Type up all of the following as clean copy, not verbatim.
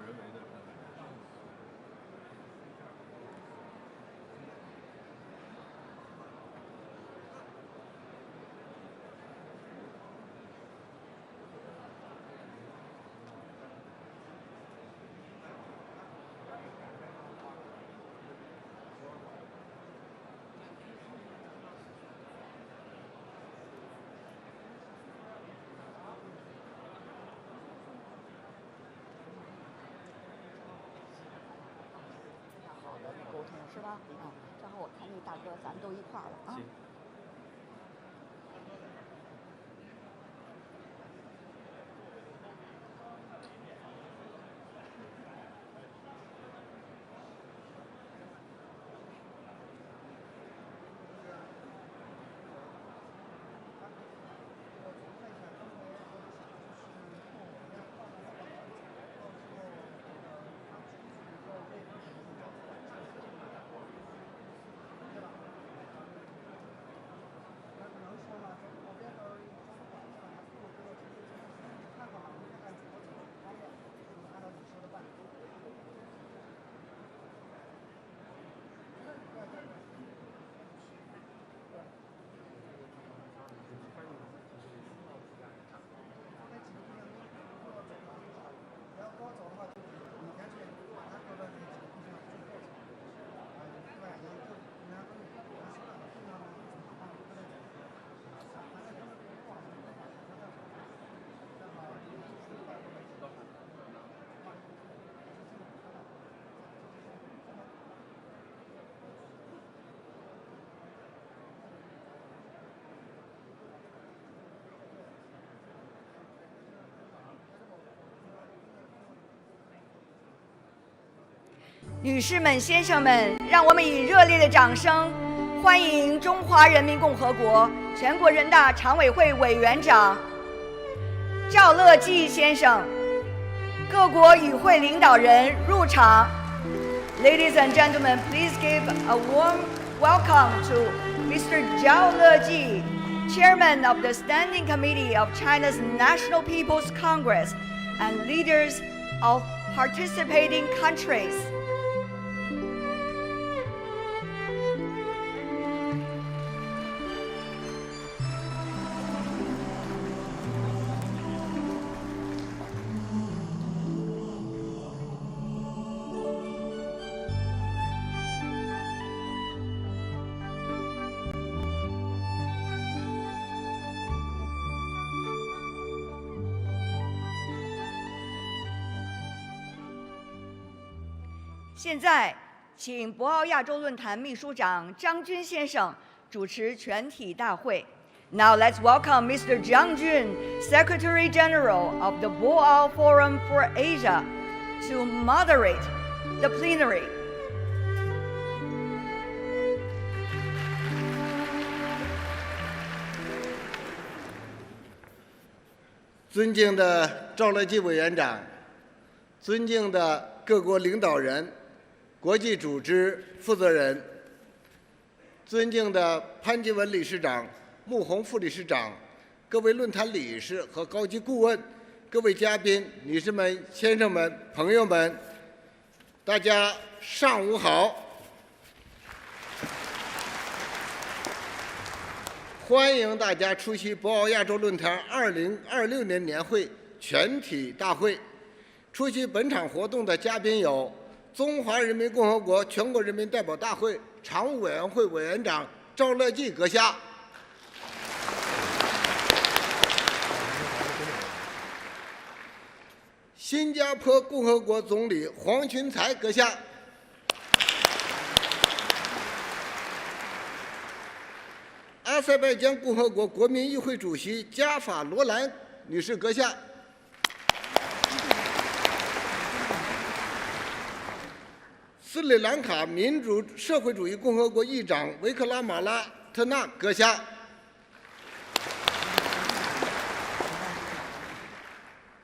人为的。是吧？正好我看那大哥，咱们都一块儿了啊。女士们、先生们，让我们以热烈的掌声欢迎中华人民共和国全国人大常委会委员长赵乐际先生、各国与会领导人入场。Ladies and gentlemen, please give a warm welcome to Mr. Zhao Leji, Chairman of the Standing Committee of China's National People's Congress, and leaders of participating countries.现在，请博鳌亚洲论坛秘书长张军先生主持全体大会。Now let's welcome Mr. Jiang Jun, Secretary General of the Boao Forum for Asia, to moderate the plenary. 尊敬的赵乐际委员长，尊敬的各国领导人、国际组织负责人，尊敬的潘基文理事长、穆宏副理事长，各位论坛理事和高级顾问，各位嘉宾、女士们、先生们、朋友们，大家上午好！欢迎大家出席博鳌亚洲论坛2026年年会全体大会。出席本场活动的嘉宾有中华人民共和国全国人民代表大会常务委员会委员长赵乐际阁下，新加坡共和国总理黄群才阁下，阿塞拜疆共和国国民议会主席加法罗兰女士阁下，斯里兰卡民主社会主义共和国议长维克拉马拉特纳阁下，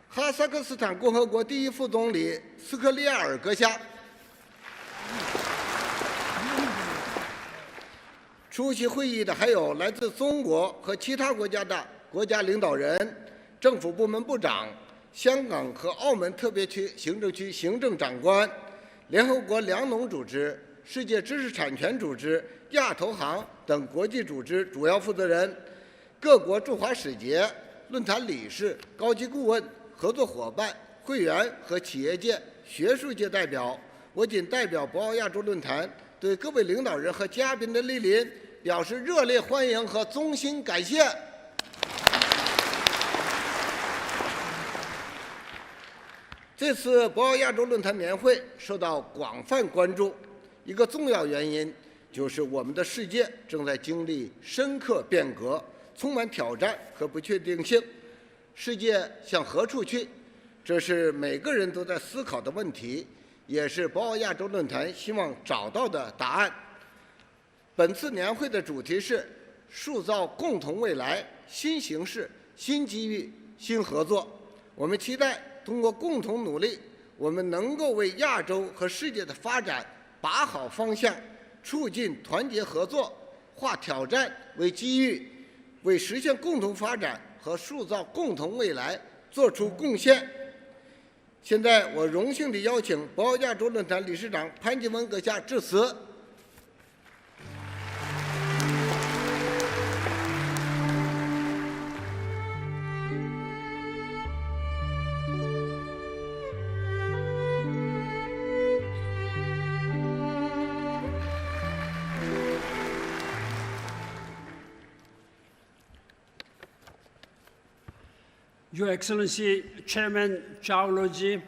哈萨克斯坦共和国第一副总理斯科利亚尔阁下，出席会议的还有来自中国和其他国家的国家领导人、政府部门部长、香港和澳门特别行政区行政长官、联合国粮农组织、世界知识产权组织、亚投行等国际组织主要负责人、各国驻华使节、论坛理事、高级顾问、合作伙伴、会员和企业界、学术界代表，我谨代表博鳌亚洲论坛对各位领导人和嘉宾的莅临表示热烈欢迎和衷心感谢。这次博鳌亚洲论坛年会受到广泛关注，一个重要原因就是我们的世界正在经历深刻变革，充满挑战和不确定性。世界向何处去？这是每个人都在思考的问题，也是博鳌亚洲论坛希望找到的答案。本次年会的主题是塑造共同未来，新形势、新机遇、新合作。我们期待通过共同努力，我们能够为亚洲和世界的发展把好方向，促进团结合作，化挑战为机遇，为实现共同发展和塑造共同未来做出贡献。现在，我荣幸地邀请博鳌亚洲论坛理事长潘基文阁下致辞。Your Excellency, Chairman赵乐际,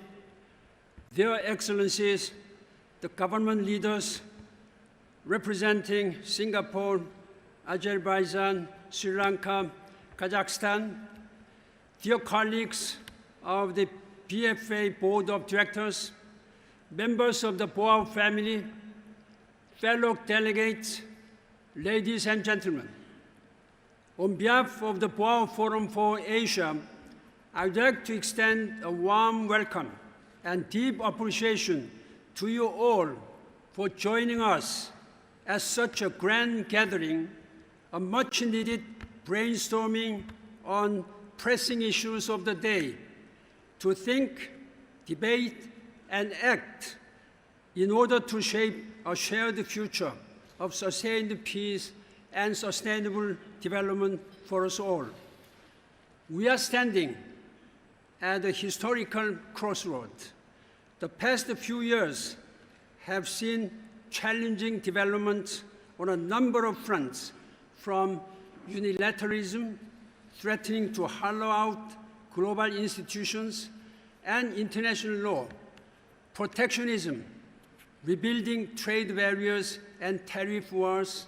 Their Excellencies, the government leaders representing Singapore, Azerbaijan, Sri Lanka, Kazakhstan, dear colleagues of the PFA Board of Directors, members of the Boao family, fellow delegates, ladies and gentlemen, on behalf of the Boao Forum for Asia, I would like to extend a warm welcome and deep appreciation to you all for joining us at such a grand gathering, a much-needed brainstorming on pressing issues of the day, to think, debate, and act in order to shape a shared future of sustained peace and sustainable development for us all. We are standing at a historical crossroad. The past few years have seen challenging developments on a number of fronts, from unilateralism, threatening to hollow out global institutions and international law, protectionism, rebuilding trade barriers and tariff walls,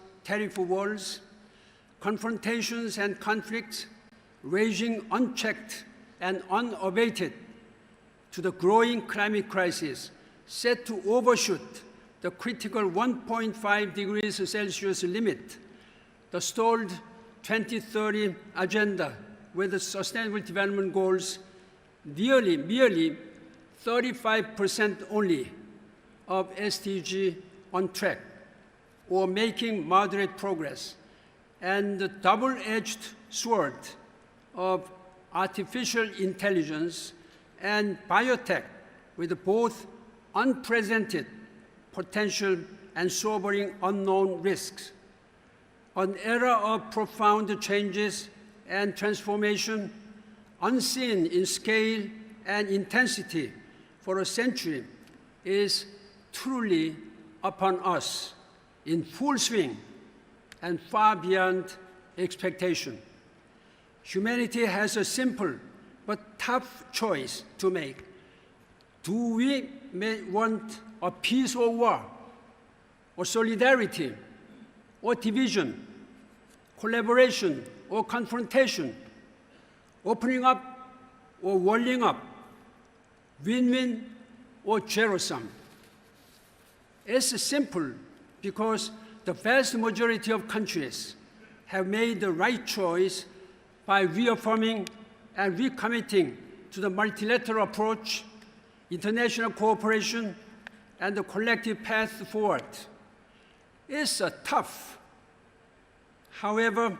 confrontations and conflicts, raging unchecked and unabated, to the growing climate crisis set to overshoot the critical 1.5 degrees Celsius limit, the stalled 2030 agenda with the Sustainable Development Goals, merely 35% only of SDG on track or making moderate progress, and the double-edged sword of artificial intelligence and biotech with both unprecedented potential and sobering unknown risks. An era of profound changes and transformation, unseen in scale and intensity for a century, is truly upon us, in full swing and far beyond expectation. Humanity has a simple but tough choice to make. Do we want a peace or war, or solidarity, or division, collaboration or confrontation, opening up or walling up, win-win or zero-sum? It's simple because the vast majority of countries have made the right choice by reaffirming and recommitting to the multilateral approach, international cooperation, and the collective path forward. It's tough. However,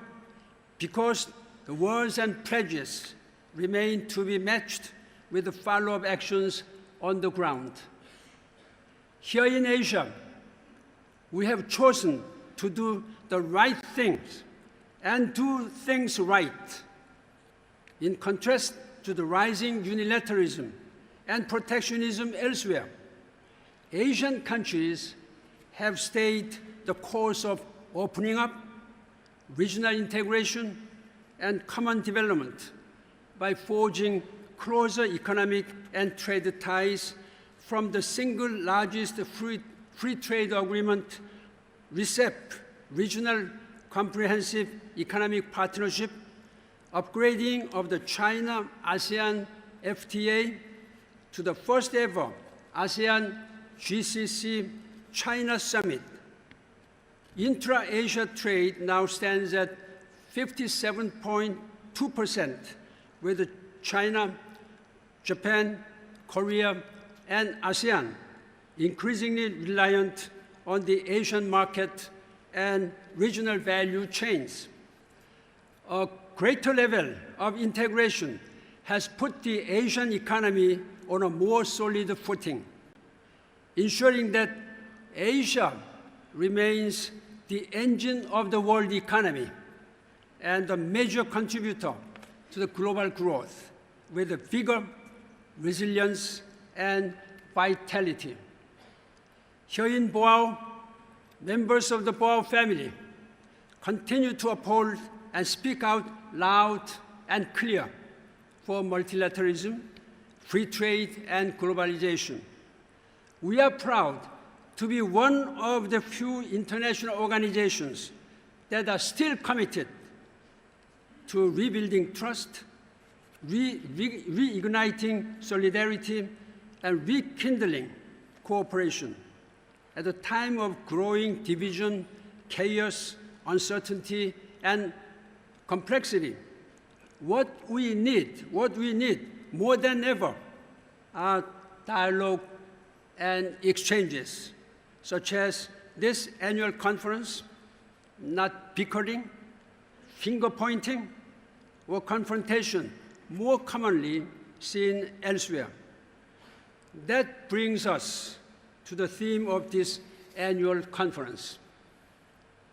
because the words and pledges remain to be matched with the follow-up actions on the ground. Here in Asia, we have chosen to do the right things and do things right. In contrast to the rising unilateralism and protectionism elsewhere, Asian countries have stayed the course of opening up, regional integration, and common development by forging closer economic and trade ties from the single largest free trade agreement, RCEP, Regional Comprehensive Economic Partnership, upgrading of the China-ASEAN FTA to the first ever ASEAN GCC China Summit. Intra-Asia trade now stands at 57.2%, with China, Japan, Korea, and ASEAN increasingly reliant on the Asian market and regional value chains. A greater level of integration has put the Asian economy on a more solid footing, ensuring that Asia remains the engine of the world economy and a major contributor to the global growth with vigor, resilience, and vitality. Here in Boao, members of the Boao family continue to uphold and speak out loud and clear for multilateralism, free trade, and globalization. We are proud to be one of the few international organizations that are still committed to rebuilding trust, reigniting solidarity, and rekindling cooperation. At a time of growing division, chaos, uncertainty, and complexity, what we need more than ever are dialogue and exchanges, such as this annual conference, not bickering, finger-pointing, or confrontation, more commonly seen elsewhere. That brings us to the theme of this annual conference: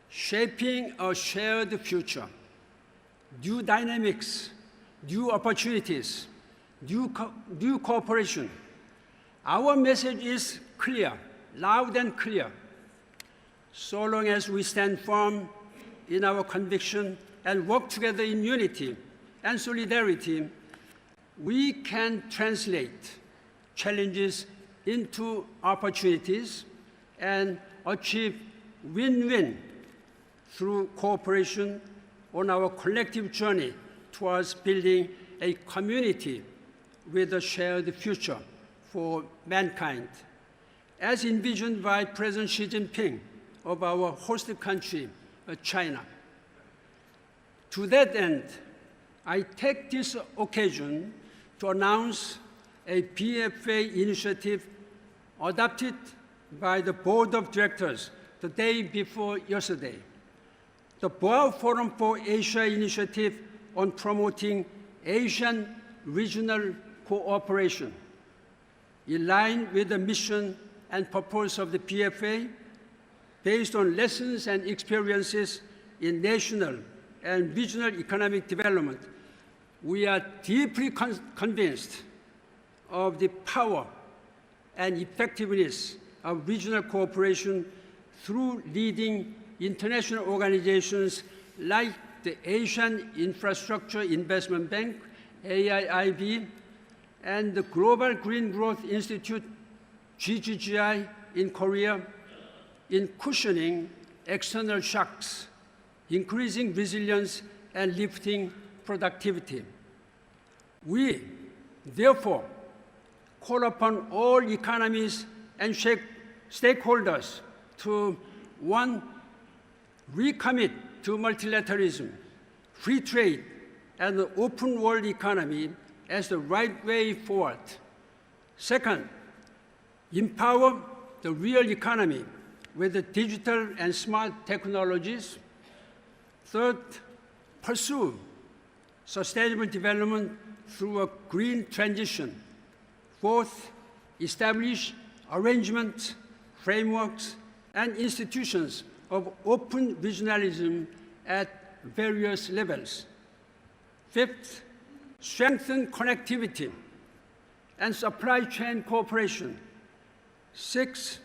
shaping a shared future, new dynamics, new opportunities, new cooperation. Our message is clear, loud and clear. So long as we stand firm in our conviction and work together in unity and solidarity, we can translate challenges into opportunities and achieve win-win through cooperation on our collective journey towards building a community with a shared future for mankind, as envisioned by President Xi Jinping of our host country, China. To that end, I take this occasion to announce a PFA initiative adopted by the Board of Directors the day before yesterday, the Boao Forum for Asia Initiative on promoting Asian regional cooperation. In line with the mission and purpose of the PFA, based on lessons and experiences in national and regional economic development, we are deeply convinced of the power and effectiveness of regional cooperation through leading international organizations like the Asian Infrastructure Investment Bank, AIIB, and the Global Green Growth Institute, GGGI, in Korea, in cushioning external shocks, increasing resilience, and lifting productivity. We, therefore, call upon all economies and stakeholders to, 1, recommit to multilateralism, free trade, and the open world economy as the right way forward. Second, empower the real economy with the digital and smart technologies. Third, pursue sustainable development through a green transition Fourth, establish arrangements, frameworks, and institutions of open regionalism at various levels. Fifth, strengthen connectivity and supply chain cooperation. Sixth,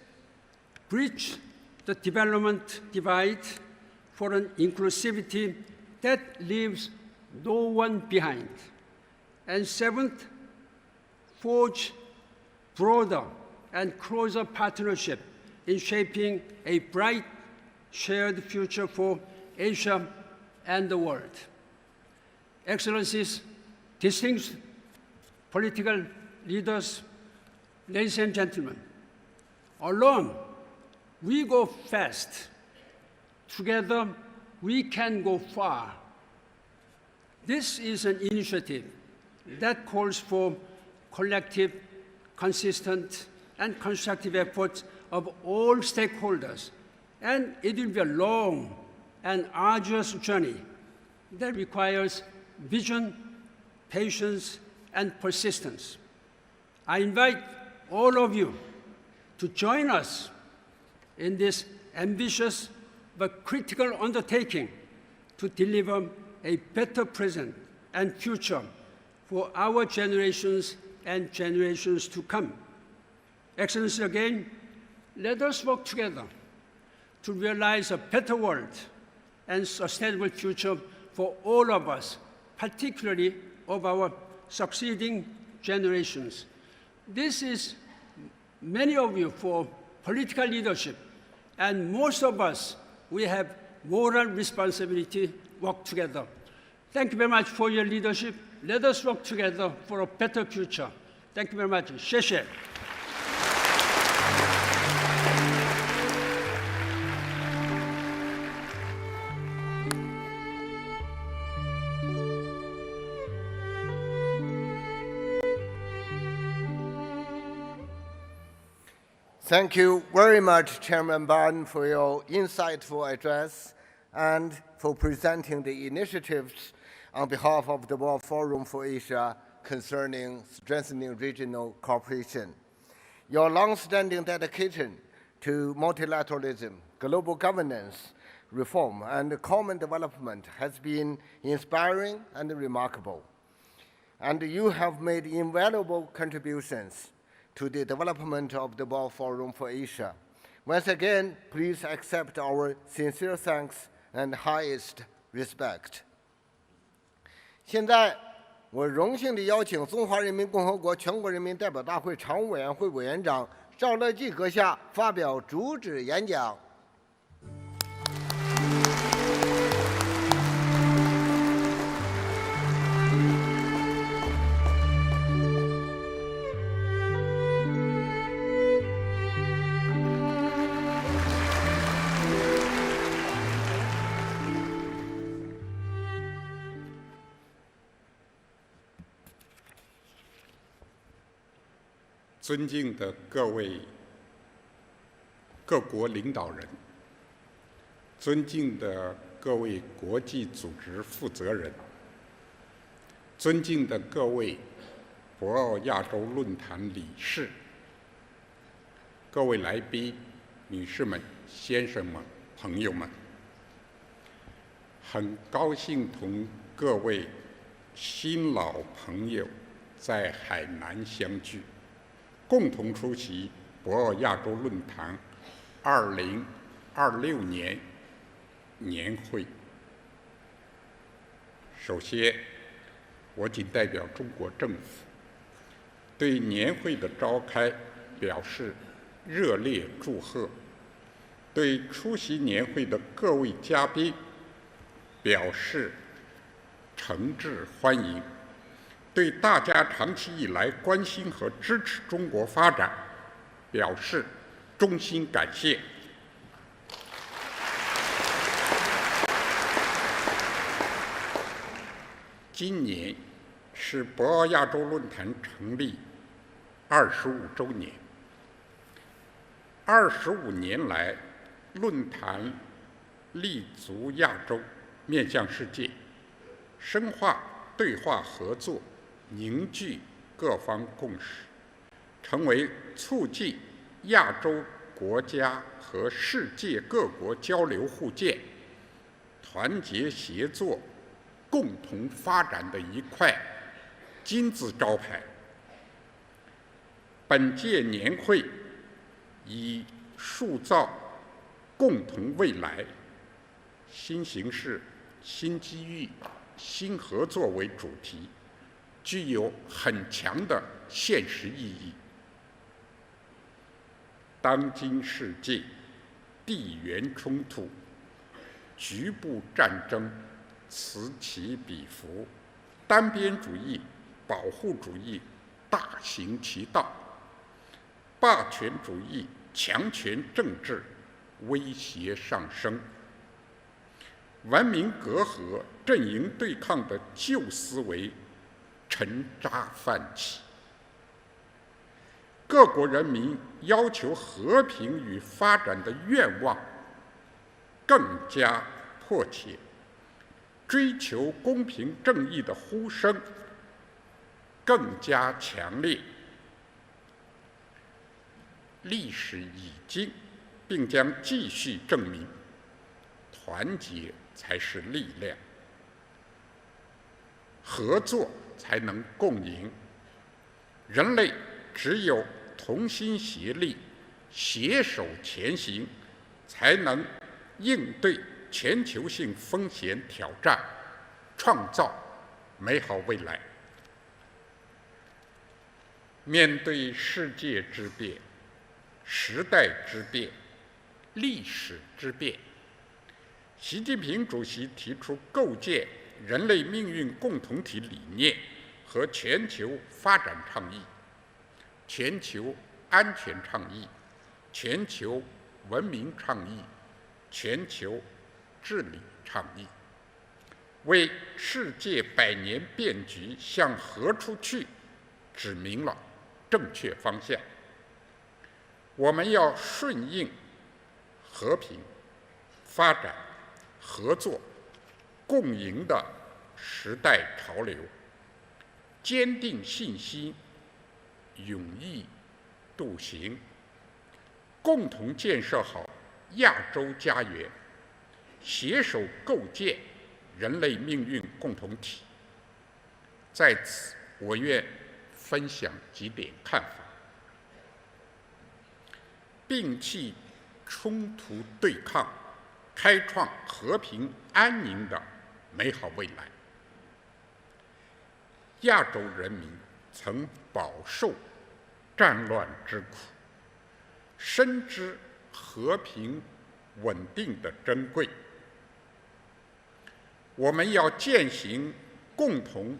bridge the development divide for an inclusivity that leaves no one behind. And seventh, forge broader and closer partnership in shaping a bright shared future for Asia and the world. Excellencies, distinguished political leaders, ladies and gentlemen, alone we go fast. Together we can go far. This is an initiative that calls for collective, consistent, and constructive efforts of all stakeholders, and it will be a long and arduous journey that requires vision, patience, and persistence. I invite all of you to join us in this ambitious but critical undertaking to deliver a better present and future for our generations and generations to come. Excellency, again, let us work together to realize a better world and sustainable future for all of us, particularly of our succeeding generations. This is many of you for political leadership, and most of us, we have moral responsibility to work together. Thank you very much for your leadership. Let us work together for a better future. Thank you very much. 谢谢。Thank you very much, Chairman Ban, for your insightful address and for presenting the initiatives on behalf of the World Forum for Asia concerning strengthening regional cooperation. Your long-standing dedication to multilateralism, global governance, reform, and common development has been inspiring and remarkable. And you have made invaluable contributions to the development of the World Forum for Asia. Once again, please accept our sincere thanks and highest respect. 现在，我荣幸地邀请中华人民共和国全国人民代表大会常务委员会委员长赵乐际阁下发表主旨演讲。尊敬的各位各国领导人，尊敬的各位国际组织负责人，尊敬的各位博鳌亚洲论坛理事，各位来宾、女士们、先生们、朋友们，很高兴同各位新老朋友在海南相聚，共同出席博鳌亚洲论坛2026年年会。首先，我谨代表中国政府对年会的召开表示热烈祝贺，对出席年会的各位嘉宾表示诚挚欢迎，对大家长期以来关心和支持中国发展表示衷心感谢。今年是博鳌亚洲论坛成立25周年。25年来，论坛立足亚洲，面向世界，深化对话合作，凝聚各方共识，成为促进亚洲国家和世界各国交流互鉴、团结协作、共同发展的一块金字招牌。本届年会以塑造共同未来、新形势、新机遇、新合作为主题，具有很强的现实意义。当今世界地缘冲突、局部战争此起彼伏，单边主义、保护主义大行其道，霸权主义、强权政治威胁上升，文明隔阂、阵营对抗的旧思维沉渣泛起，各国人民要求和平与发展的愿望更加迫切，追求公平正义的呼声更加强烈。历史已经并将继续证明，团结才是力量，合作才能共赢。人类只有同心协力、携手前行，才能应对全球性风险挑战，创造美好未来。面对世界之变、时代之变、历史之变，习近平主席提出构建人类命运共同体理念和全球发展倡议、全球安全倡议、全球文明倡议、全球治理倡议，为世界百年变局向何处去指明了正确方向。我们要顺应和平、发展、合作、共赢的时代潮流，坚定信心，勇毅笃行，共同建设好亚洲家园，携手构建人类命运共同体。在此，我愿分享几点看法：摒弃冲突对抗，开创和平安宁的美好未来。亚洲人民曾饱受战乱之苦，深知和平稳定的珍贵。我们要践行共同、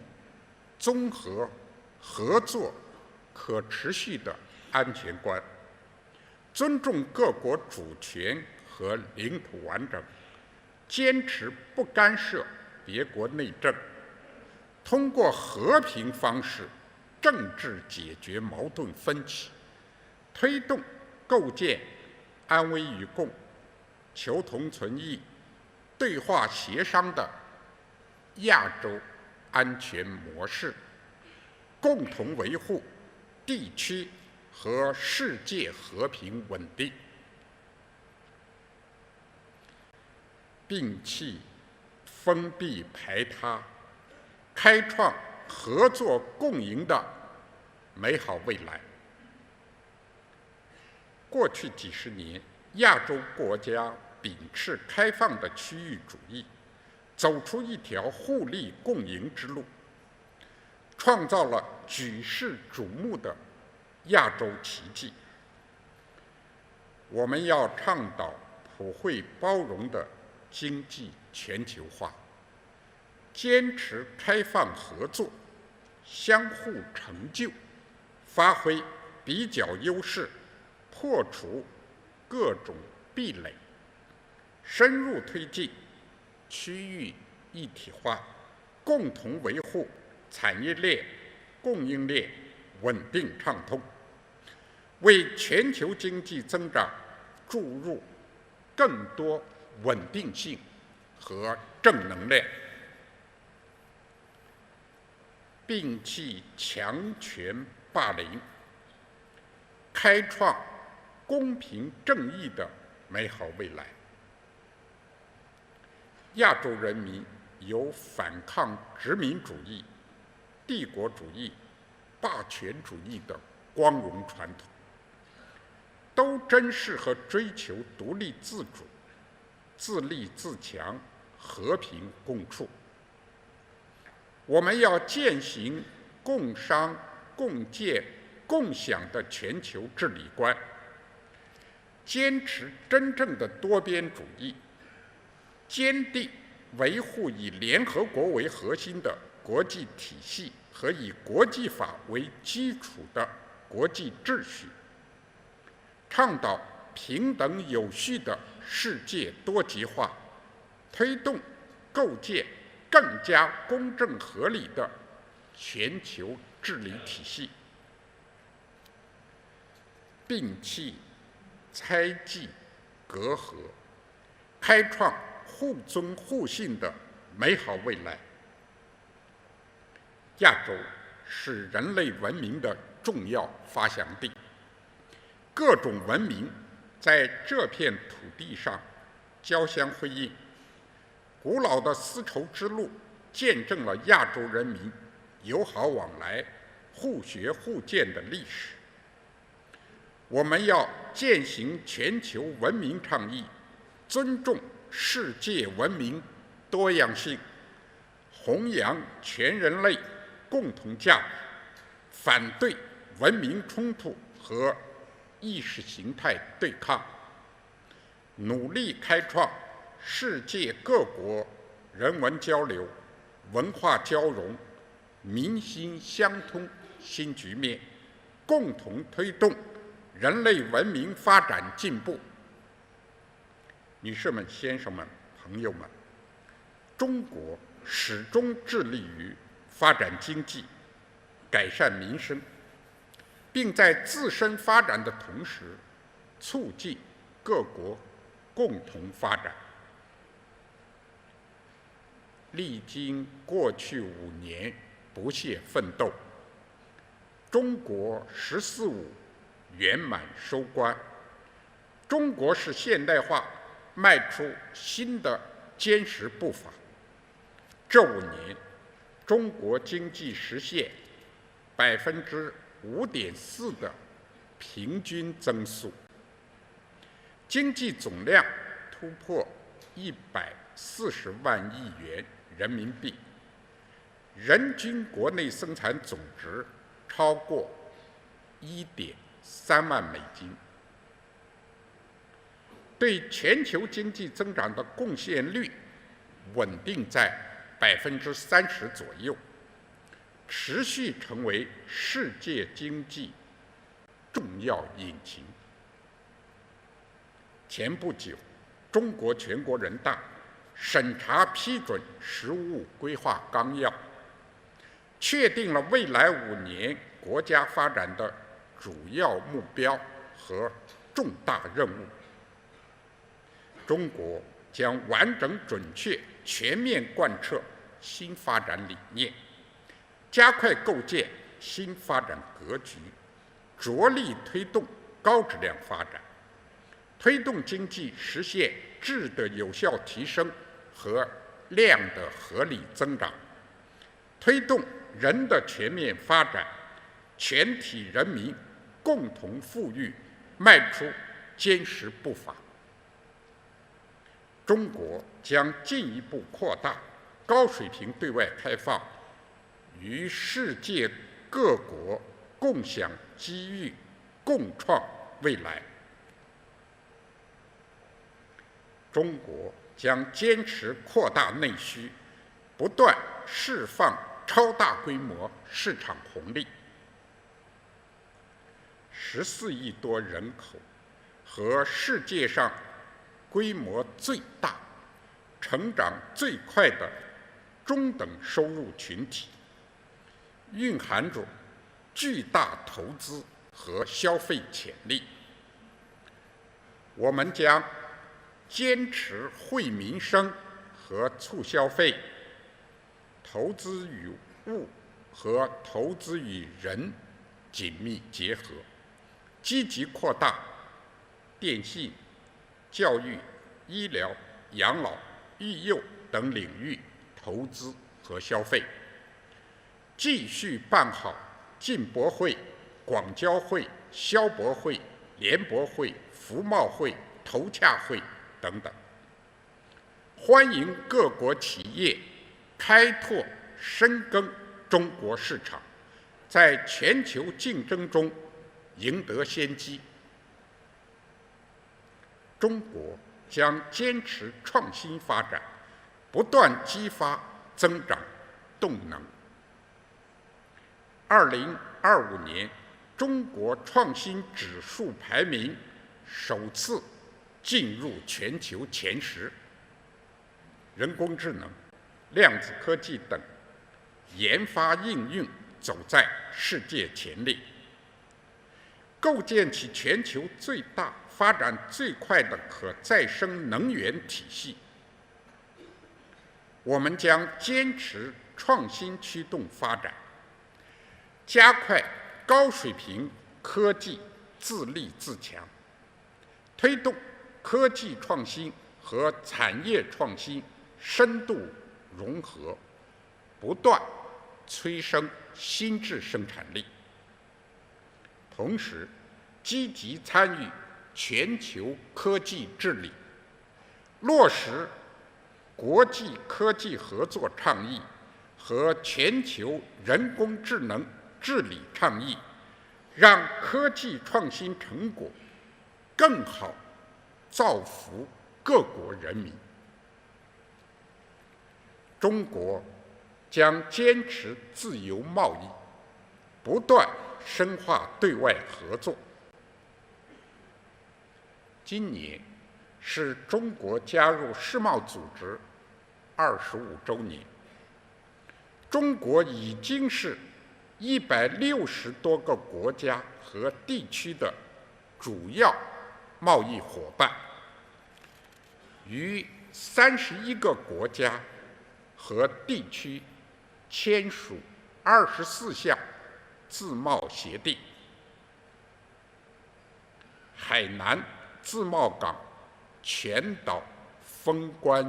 综合、合作、可持续的安全观，尊重各国主权和领土完整，坚持不干涉别国内政，通过和平方式政治解决矛盾分歧，推动构建安危与共、求同存异、对话协商的亚洲安全模式，共同维护地区和世界和平稳定。摒弃封闭排他，开创合作共赢的美好未来。过去几十年，亚洲国家秉持开放的区域主义，走出一条互利共赢之路，创造了举世瞩目的亚洲奇迹。我们要倡导普惠包容的经济全球化，坚持开放合作，相互成就，发挥比较优势，破除各种壁垒，深入推进区域一体化，共同维护产业链、供应链稳定畅通，为全球经济增长注入更多稳定性和正能量。摒弃强权霸凌，开创公平正义的美好未来。亚洲人民有反抗殖民主义、帝国主义、霸权主义的光荣传统，都珍视和追求独立自主、自立自强、和平共处。我们要践行共商、共建、共享的全球治理观，坚持真正的多边主义，坚定维护以联合国为核心的国际体系和以国际法为基础的国际秩序，倡导平等有序的世界多极化，推动构建更加公正合理的全球治理体系，摒弃猜忌隔阂，开创互尊互信的美好未来。亚洲是人类文明的重要发祥地，各种文明在这片土地上交相辉映，古老的丝绸之路见证了亚洲人民友好往来、互学互鉴的历史。我们要践行全球文明倡议，尊重世界文明多样性，弘扬全人类共同价值，反对文明冲突和意识形态对抗，努力开创世界各国人文交流、文化交融、民心相通新局面，共同推动人类文明发展进步。女士们、先生们、朋友们，中国始终致力于发展经济、改善民生，并在自身发展的同时，促进各国共同发展。历经过去5年不懈奋斗，中国“十四五”圆满收官，中国式现代化迈出新的坚实步伐。这5年，中国经济实现5.4%的平均增速，经济总量突破140万亿元人民币，人均国内生产总值超过1.3万美金，对全球经济增长的贡献率稳定在30%左右，持续成为世界经济重要引擎。前不久，中国全国人大审查批准《十五五规划纲要》，确定了未来5年国家发展的主要目标和重大任务。中国将完整、准确、全面贯彻新发展理念，加快构建新发展格局，着力推动高质量发展，推动经济实现质的有效提升和量的合理增长，推动人的全面发展，全体人民共同富裕迈出坚实步伐。中国将进一步扩大高水平对外开放，与世界各国共享机遇，共创未来。中国将坚持扩大内需，不断释放超大规模市场红利。14亿多人口和世界上规模最大、成长最快的中等收入群体，蕴含着巨大投资和消费潜力。我们将坚持惠民生和促消费，投资与物和投资与人紧密结合，积极扩大电信、教育、医疗、养老、育幼等领域投资和消费，继续办好进博会、广交会、消博会、联博会、服贸会、投洽会等等，欢迎各国企业开拓深耕中国市场，在全球竞争中赢得先机。中国将坚持创新发展，不断激发增长动能。2025年，中国创新指数排名首次进入全球前10，人工智能、量子科技等研发应用走在世界前列，构建起全球最大、发展最快的可再生能源体系。我们将坚持创新驱动发展，加快高水平科技自立自强，推动科技创新和产业创新深度融合，不断催生新质生产力。同时，积极参与全球科技治理，落实国际科技合作倡议和全球人工智能治理倡议，让科技创新成果更好造福各国人民。中国将坚持自由贸易，不断深化对外合作。今年是中国加入世贸组织25周年，中国已经是160多个国家和地区的主要贸易伙伴，与31个国家和地区签署24项自贸协定。海南自贸港全岛封关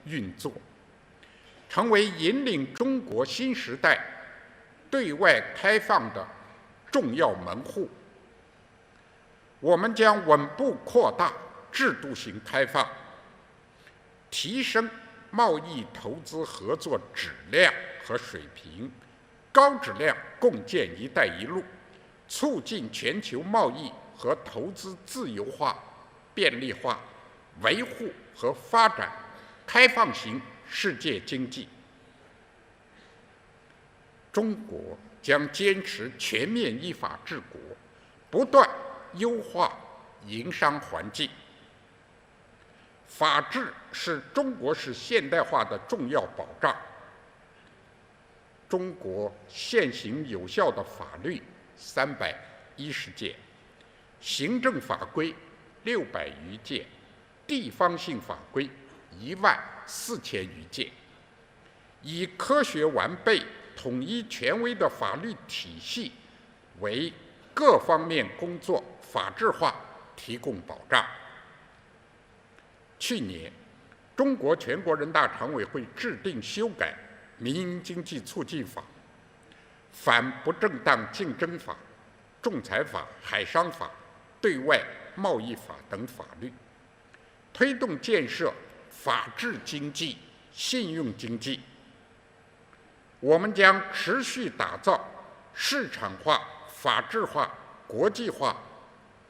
运作，成为引领中国新时代对外开放的重要门户。我们将稳步扩大制度性开放，提升贸易投资合作质量和水平，高质量共建“一带一路”，促进全球贸易和投资自由化、便利化，维护和发展开放型世界经济。中国将坚持全面依法治国，不断优化营商环境。法治是中国式现代化的重要保障。中国现行有效的法律310件，行政法规600余件，地方性法规14000余件，以科学完备、统一权威的法律体系为各方面工作法治化提供保障。去年，中国全国人大常委会制定修改《民营经济促进法》、《反不正当竞争法》、《仲裁法》、《海商法》、《对外贸易法》等法律，推动建设法治经济、信用经济。我们将持续打造市场化、法治化、国际化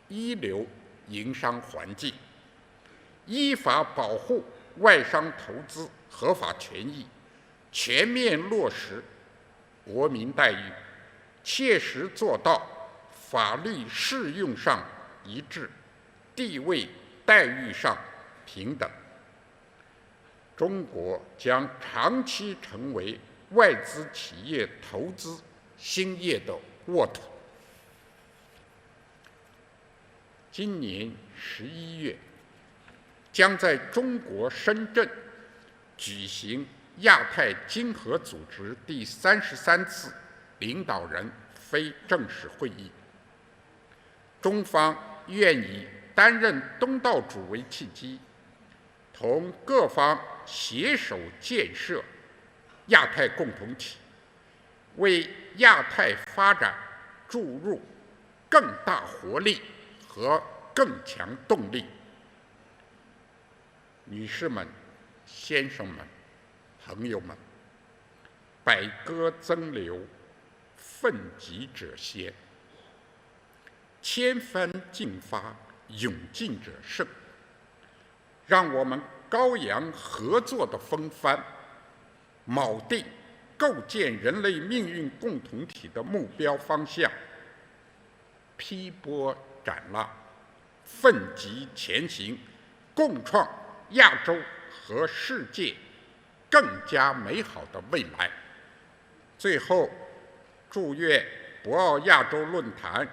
一流营商环境，依法保护外商投资合法权益，全面落实国民待遇，切实做到法律适用上一致，地位待遇上平等。中国将长期成为外资企业投资兴业的沃土。今年11月，将在中国深圳举行亚太经合组织第33次领导人非正式会议。中方愿以担任东道主为契机，同各方携手建设亚太共同体，为亚太发展注入更大活力和更强动力。女士们、先生们、朋友们，百舸争流，奋楫者先，千帆竞发，勇进者胜。让我们高扬合作的风帆，铆定构建人类命运共同体的目标方向，劈波斩浪，奋楫前行，共创亚洲和世界更加美好的未来。最后，祝愿博鳌亚洲论坛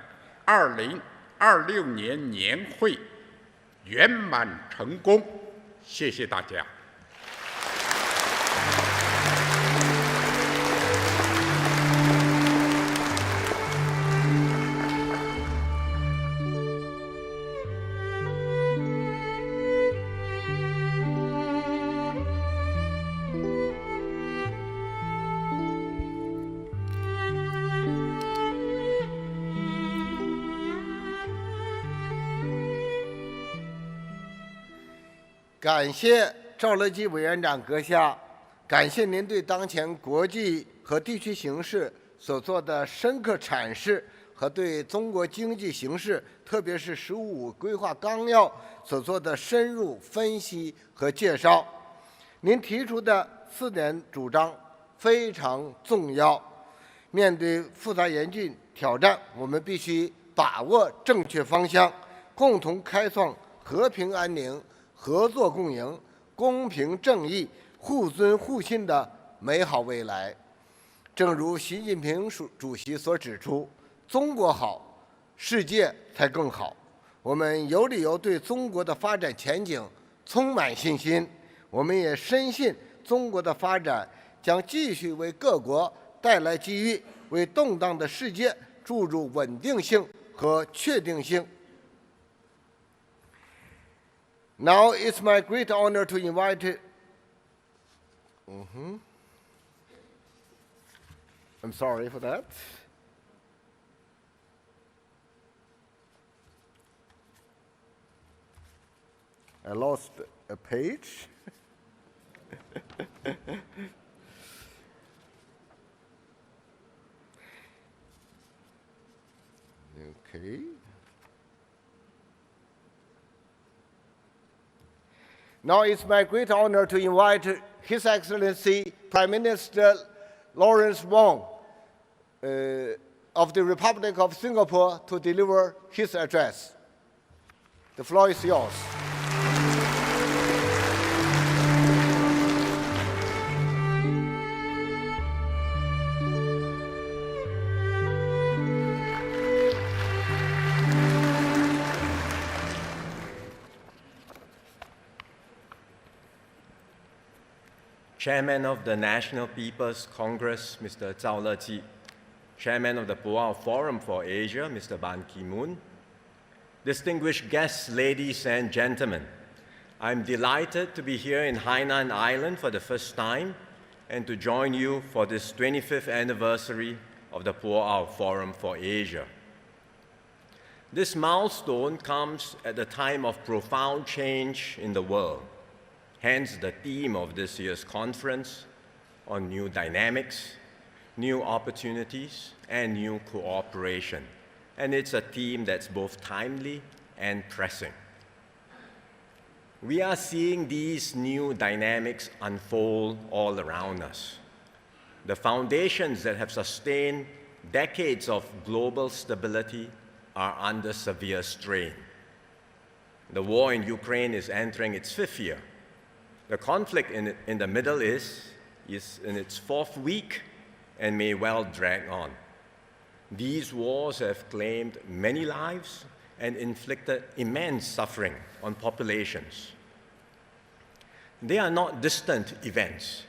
2026年年会圆满成功。谢谢大家。感谢赵乐际委员长阁下，感谢您对当前国际和地区形势所做的深刻阐释和对中国经济形势，特别是“十五五”规划纲要所做的深入分析和介绍。您提出的4点主张非常重要。面对复杂严峻挑战，我们必须把握正确方向，共同开创和平安宁、合作共赢、公平正义、互尊互信的美好未来。正如习近平主席所指出，中国好，世界才更好。我们有理由对中国的发展前景充满信心，我们也深信中国的发展将继续为各国带来机遇，为动荡的世界注入稳定性和确定性。Now it's my great honor to invite. I'm sorry for that. I lost a page. Okay. Now it's my great honor to invite His Excellency Prime Minister Lawrence Wong of the Republic of Singapore to deliver his address. The floor is yours. Chairman of the National People's Congress, Mr.赵乐际, Chairman of the博鳌Forum for Asia, Mr. Ban Ki-moon, distinguished guests, ladies and gentlemen, I'm delighted to be here in Hainan Island for the first time and to join you for this 25th anniversary of the博鳌Forum for Asia. This milestone comes at a time of profound change in the world. Hence the theme of this year's conference on new dynamics, new opportunities, and new cooperation. And it's a theme that's both timely and pressing. We are seeing these new dynamics unfold all around us. The foundations that have sustained decades of global stability are under severe strain. The war in Ukraine is entering its 5th year. The conflict in the Middle East is in its 4th week and may well drag on. These wars have claimed many lives and inflicted immense suffering on populations. They are not distant events.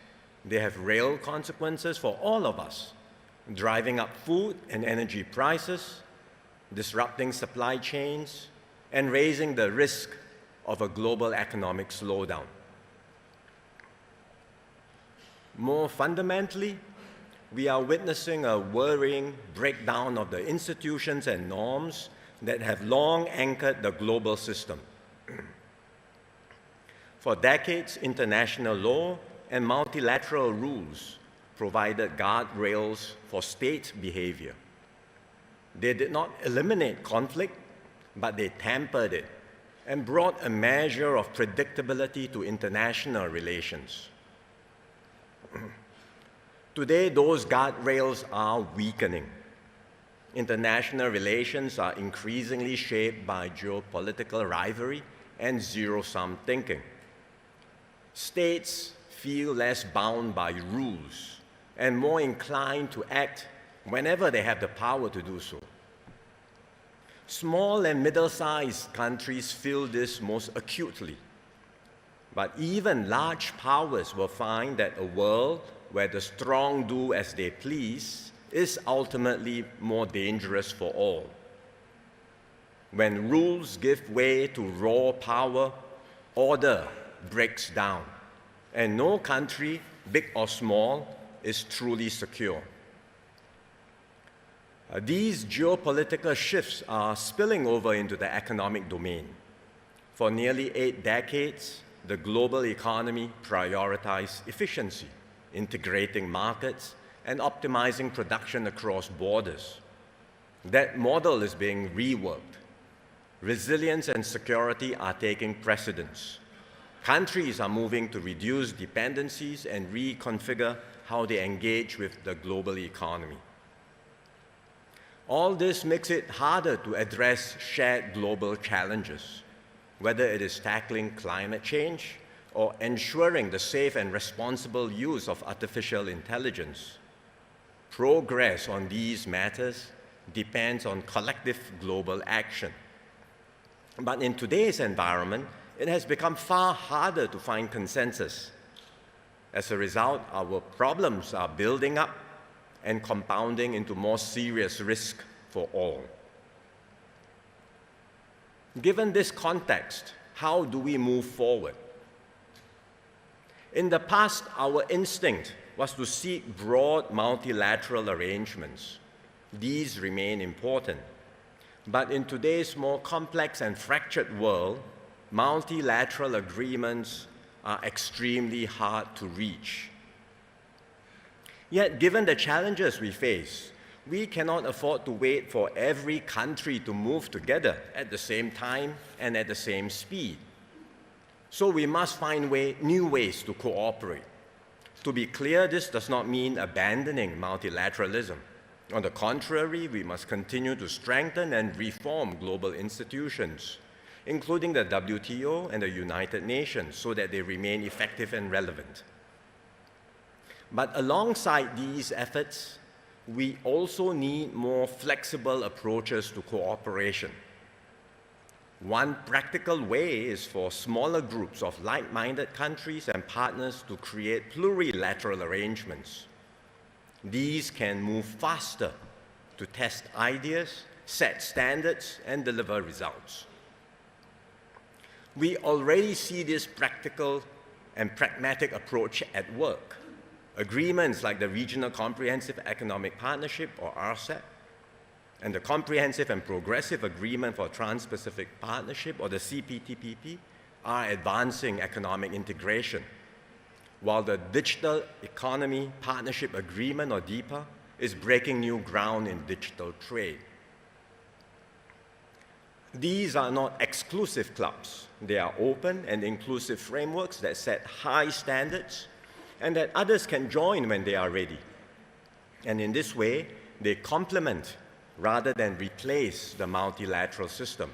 They have real consequences for all of us, driving up food and energy prices, disrupting supply chains, and raising the risk of a global economic slowdown. More fundamentally, we are witnessing a worrying breakdown of the institutions and norms that have long anchored the global system. For decades, international law and multilateral rules provided guardrails for state behavior. They did not eliminate conflict, but they tempered it and brought a measure of predictability to international relations. Today, those guardrails are weakening. International relations are increasingly shaped by geopolitical rivalry and zero-sum thinking. States feel less bound by rules and more inclined to act whenever they have the power to do so. Small and middle-sized countries feel this most acutely. But even large powers will find that a world where the strong do as they please is ultimately more dangerous for all. When rules give way to raw power, order breaks down, and no country, big or small, is truly secure. These geopolitical shifts are spilling over into the economic domain. For nearly 8 decades, the global economy prioritized efficiency, integrating markets, and optimizing production across borders. That model is being reworked. Resilience and security are taking precedence. Countries are moving to reduce dependencies and reconfigure how they engage with the global economy. All this makes it harder to address shared global challenges, whether it is tackling climate change or ensuring the safe and responsible use of artificial intelligence. Progress on these matters depends on collective global action. But in today's environment, it has become far harder to find consensus. As a result, our problems are building up and compounding into more serious risk for all. Given this context, how do we move forward? In the past, our instinct was to seek broad multilateral arrangements. These remain important. But in today's more complex and fractured world, multilateral agreements are extremely hard to reach. Yet, given the challenges we face, we cannot afford to wait for every country to move together at the same time and at the same speed. So we must find new ways to cooperate. To be clear, this does not mean abandoning multilateralism. On the contrary, we must continue to strengthen and reform global institutions, including the WTO and the United Nations, so that they remain effective and relevant. But alongside these efforts, we also need more flexible approaches to cooperation. One practical way is for smaller groups of like-minded countries and partners to create plurilateral arrangements. These can move faster to test ideas, set standards, and deliver results. We already see this practical and pragmatic approach at work. Agreements like the Regional Comprehensive Economic Partnership, or RCEP, and the Comprehensive and Progressive Agreement for Trans-Pacific Partnership, or the CPTPP, are advancing economic integration, while the Digital Economy Partnership Agreement, or DEPA, is breaking new ground in digital trade. These are not exclusive clubs. They are open and inclusive frameworks that set high standards and that others can join when they are ready. And in this way, they complement rather than replace the multilateral system.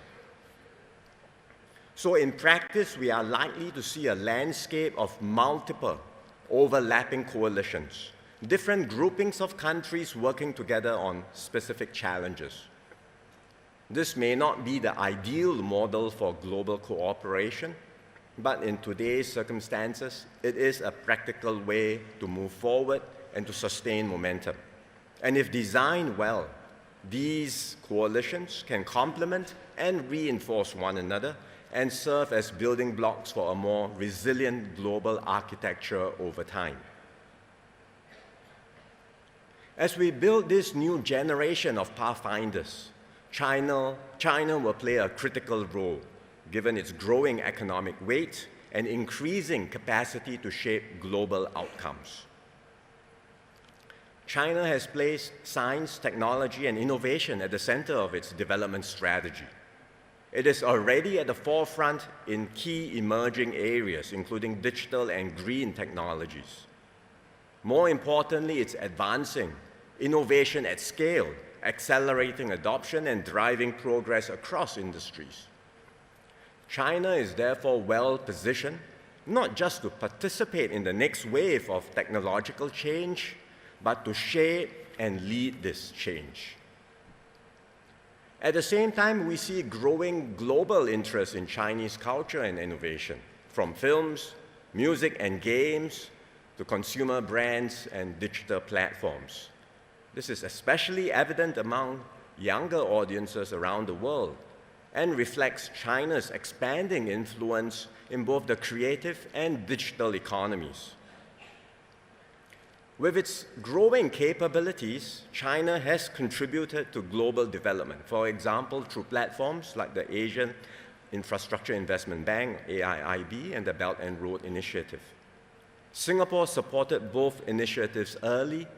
So in practice, we are likely to see a landscape of multiple overlapping coalitions, different groupings of countries working together on specific challenges. This may not be the ideal model for global cooperation, but in today's circumstances, it is a practical way to move forward and to sustain momentum. And if designed well, These coalitions can complement and reinforce one another and serve as building blocks for a more resilient global architecture over time. As we build this new generation of pathfinders, China will play a critical role, given its growing economic weight and increasing capacity to shape global outcomes. China has placed science, technology, and innovation at the center of its development strategy. It is already at the forefront in key emerging areas, including digital and green technologies. More importantly, it's advancing innovation at scale, accelerating adoption and driving progress across industries. China is therefore well positioned, not just to participate in the next wave of technological change, but to shape and lead this change. At the same time, we see growing global interest in Chinese culture and innovation, from films, music, and games to consumer brands and digital platforms. This is especially evident among younger audiences around the world and reflects China's expanding influence in both the creative and digital economies. With its growing capabilities, China has contributed to global development, for example, through platforms like the Asian Infrastructure Investment Bank, AIIB, and the Belt and Road Initiative. Singapore supported both initiatives early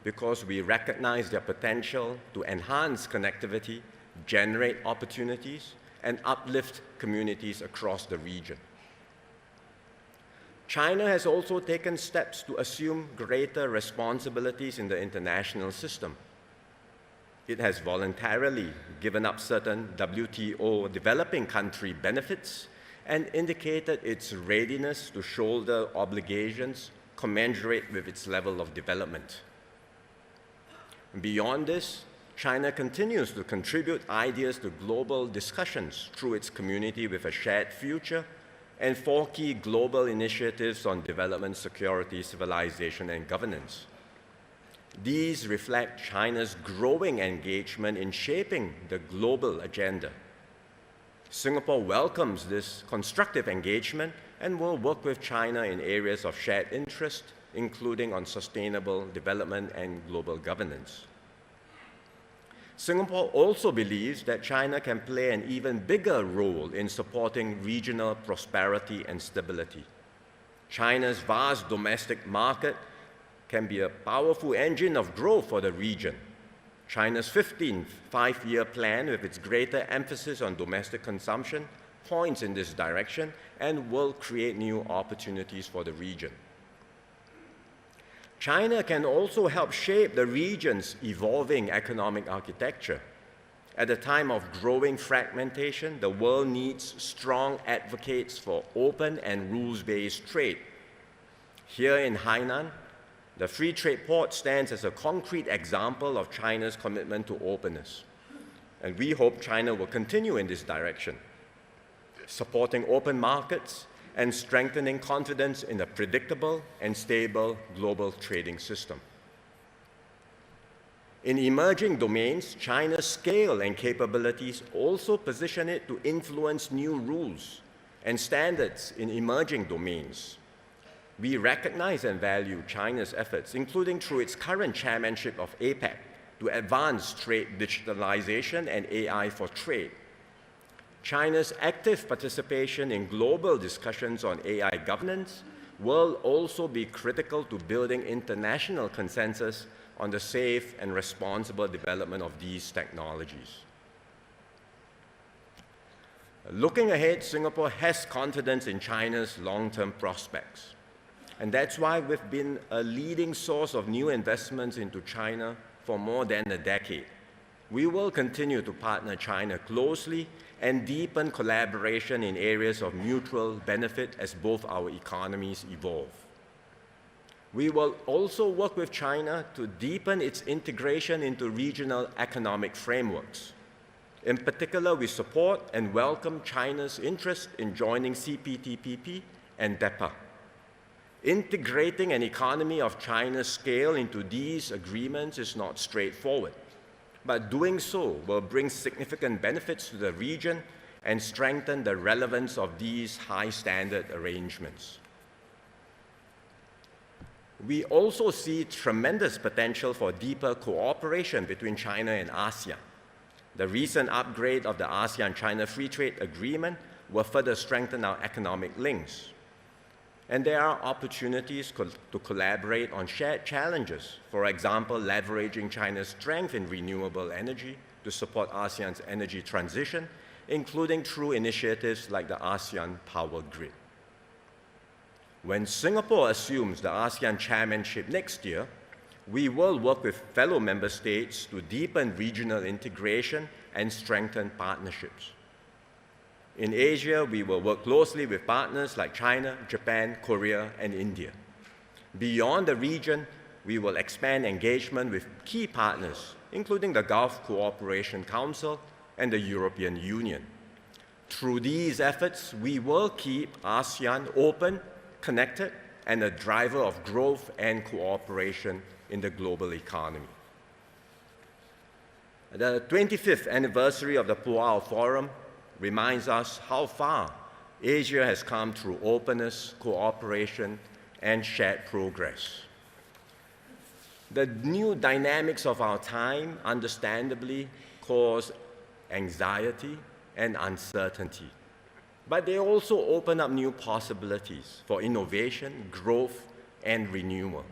because we recognize their potential to enhance connectivity, generate opportunities, and uplift communities across the region. China has also taken steps to assume greater responsibilities in the international system. It has voluntarily given up certain WTO developing country benefits and indicated its readiness to shoulder obligations commensurate with its level of development. Beyond this, China continues to contribute ideas to global discussions through its Community with a Shared Future and 4 key global initiatives on development, security, civilization, and governance. These reflect China's growing engagement in shaping the global agenda. Singapore welcomes this constructive engagement and will work with China in areas of shared interest, including on sustainable development and global governance. Singapore also believes that China can play an even bigger role in supporting regional prosperity and stability. China's vast domestic market can be a powerful engine of growth for the region. China's 15th five-year plan, with its greater emphasis on domestic consumption, points in this direction and will create new opportunities for the region. China can also help shape the region's evolving economic architecture. At a time of growing fragmentation, the world needs strong advocates for open and rules-based trade. Here in Hainan, the Free Trade Port stands as a concrete example of China's commitment to openness. And we hope China will continue in this direction, supporting open markets and strengthening confidence in a predictable and stable global trading system. In emerging domains, China's scale and capabilities also position it to influence new rules and standards in emerging domains. We recognize and value China's efforts, including through its current chairmanship of APEC, to advance trade digitalization and AI for trade. China's active participation in global discussions on AI governance will also be critical to building international consensus on the safe and responsible development of these technologies. Looking ahead, Singapore has confidence in China's long-term prospects. And that's why we've been a leading source of new investments into China for more than a decade. We will continue to partner China closely and deepen collaboration in areas of mutual benefit as both our economies evolve. We will also work with China to deepen its integration into regional economic frameworks. In particular, we support and welcome China's interest in joining CPTPP and DEPA. Integrating an economy of China's scale into these agreements is not straightforward. but doing so will bring significant benefits to the region and strengthen the relevance of these high-standard arrangements. We also see tremendous potential for deeper cooperation between China and ASEAN. The recent upgrade of the ASEAN-China Free Trade Agreement will further strengthen our economic links. And there are opportunities to collaborate on shared challenges, for example, leveraging China's strength in renewable energy to support ASEAN's energy transition, including through initiatives like the ASEAN Power Grid. When Singapore assumes the ASEAN chairmanship next year, we will work with fellow member states to deepen regional integration and strengthen partnerships. In Asia, we will work closely with partners like China, Japan, Korea, and India. Beyond the region, we will expand engagement with key partners, including the Gulf Cooperation Council and the European Union. Through these efforts, we will keep ASEAN open, connected, and a driver of growth and cooperation in the global economy. The 25th anniversary of the Boao Forum reminds us how far Asia has come through openness, cooperation, and shared progress. The new dynamics of our time understandably cause anxiety and uncertainty, but they also open up new possibilities for innovation, growth, and renewal.